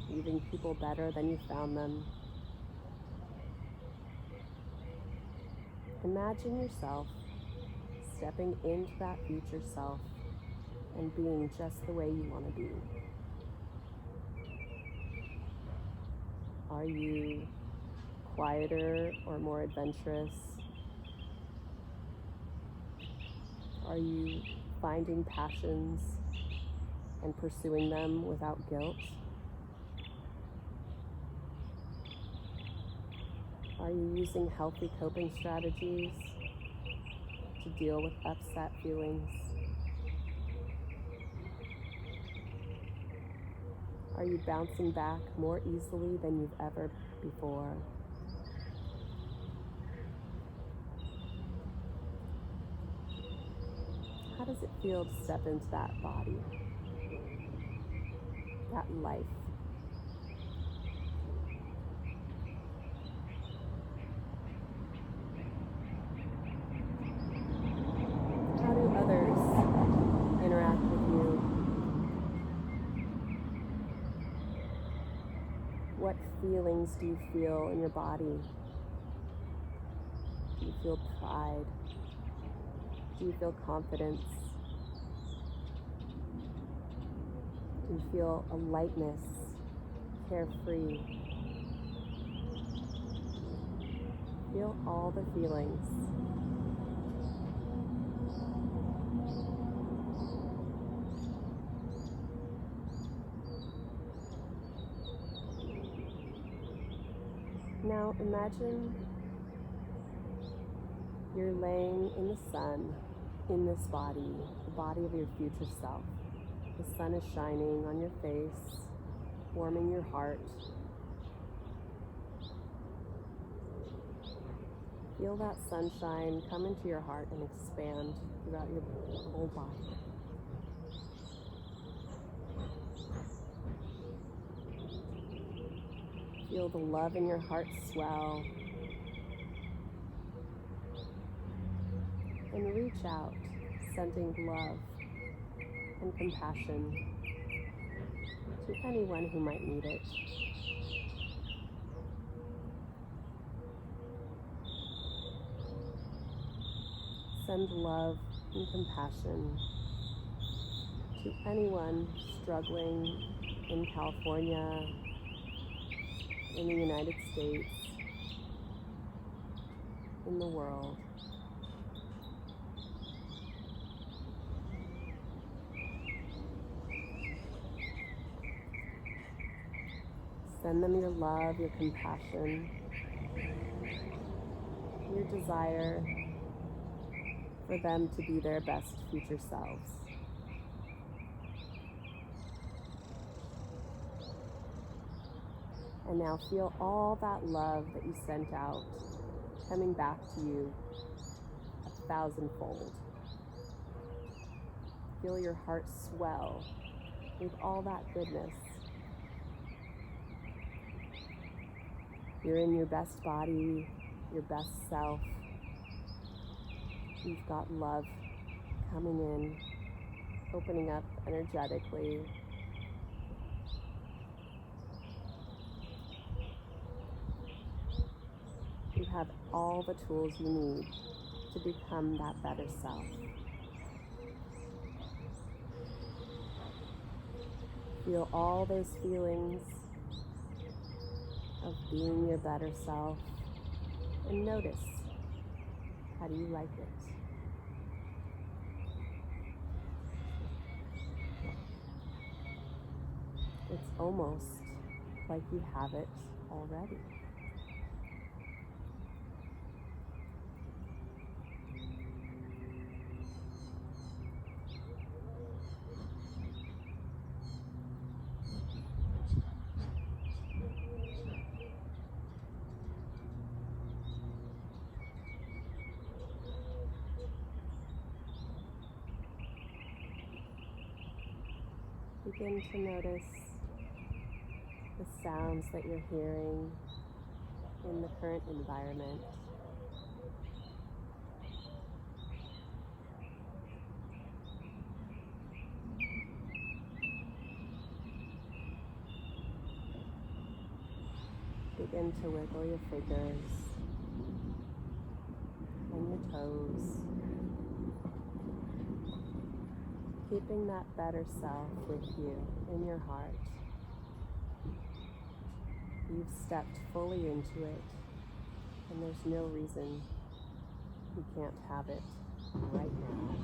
leaving people better than you found them? Imagine yourself stepping into that future self and being just the way you want to be. Are you quieter or more adventurous? Are you finding passions and pursuing them without guilt? Are you using healthy coping strategies to deal with upset feelings? Are you bouncing back more easily than you've ever before? How does it feel to step into that body, that life? How do others interact with you? What feelings do you feel in your body? Do you feel pride? Do you feel confidence? Do you feel a lightness, carefree? Feel all the feelings. Now imagine you're laying in the sun in this body, the body of your future self. The sun is shining on your face, warming your heart. Feel that sunshine come into your heart and expand throughout your whole body. Feel the love in your heart swell. And reach out, sending love and compassion to anyone who might need it. Send love and compassion to anyone struggling in California, in the United States, in the world. Send them your love, your compassion, your desire for them to be their best future selves. And now feel all that love that you sent out coming back to you 1,000-fold. Feel your heart swell with all that goodness. You're in your best body, your best self. You've got love coming in, opening up energetically. You have all the tools you need to become that better self. Feel all those feelings of being your better self and notice, how do you like it? It's almost like you have it already. Begin to notice the sounds that you're hearing in the current environment. Begin to wiggle your fingers and your toes, keeping that better self with you in your heart. You've stepped fully into it, and there's no reason you can't have it right now.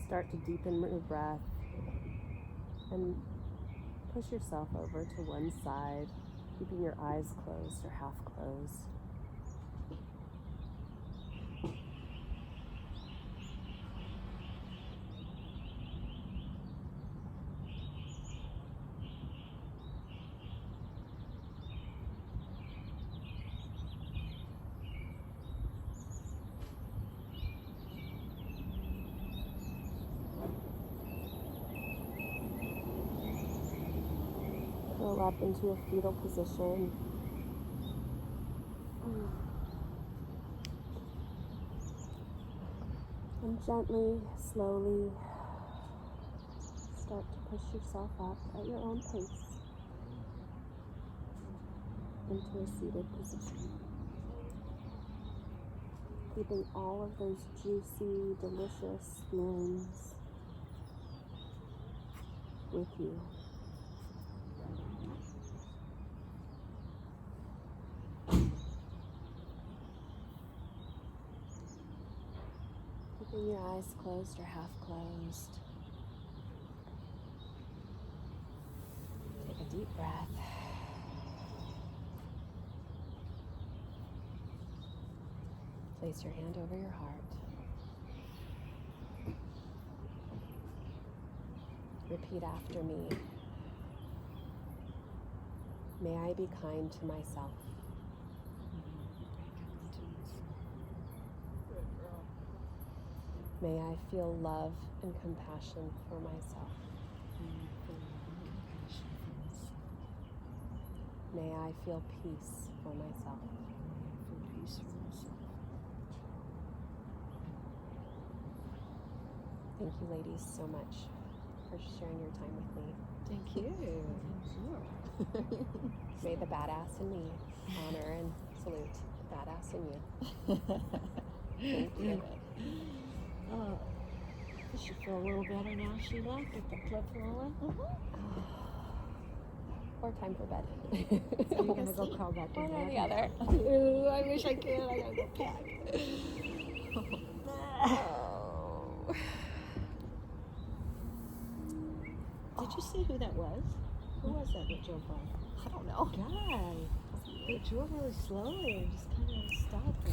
Start to deepen your breath and push yourself over to one side, keeping your eyes closed or half closed. Roll up into a fetal position. And gently, slowly, start to push yourself up at your own pace into a seated position. Keeping all of those juicy, delicious feelings with you. Keeping your eyes closed or half closed. Take a deep breath. Place your hand over your heart. Repeat after me. May I be kind to myself. May I feel love and compassion for myself. May I feel peace for myself. Thank you, ladies, so much for sharing your time with me. Thank you. May the badass in me honor and Salute the badass in you. Thank you. Does she feel a little better now she left with the blood flowing? Or time for bed. So you're going to go crawl back in One or bed? the other. Ooh, I wish I could. I got to go pack. Oh. Did you see who that was? Who was that drove by? I don't know. Guy. They drove really slowly and just kind of stopped.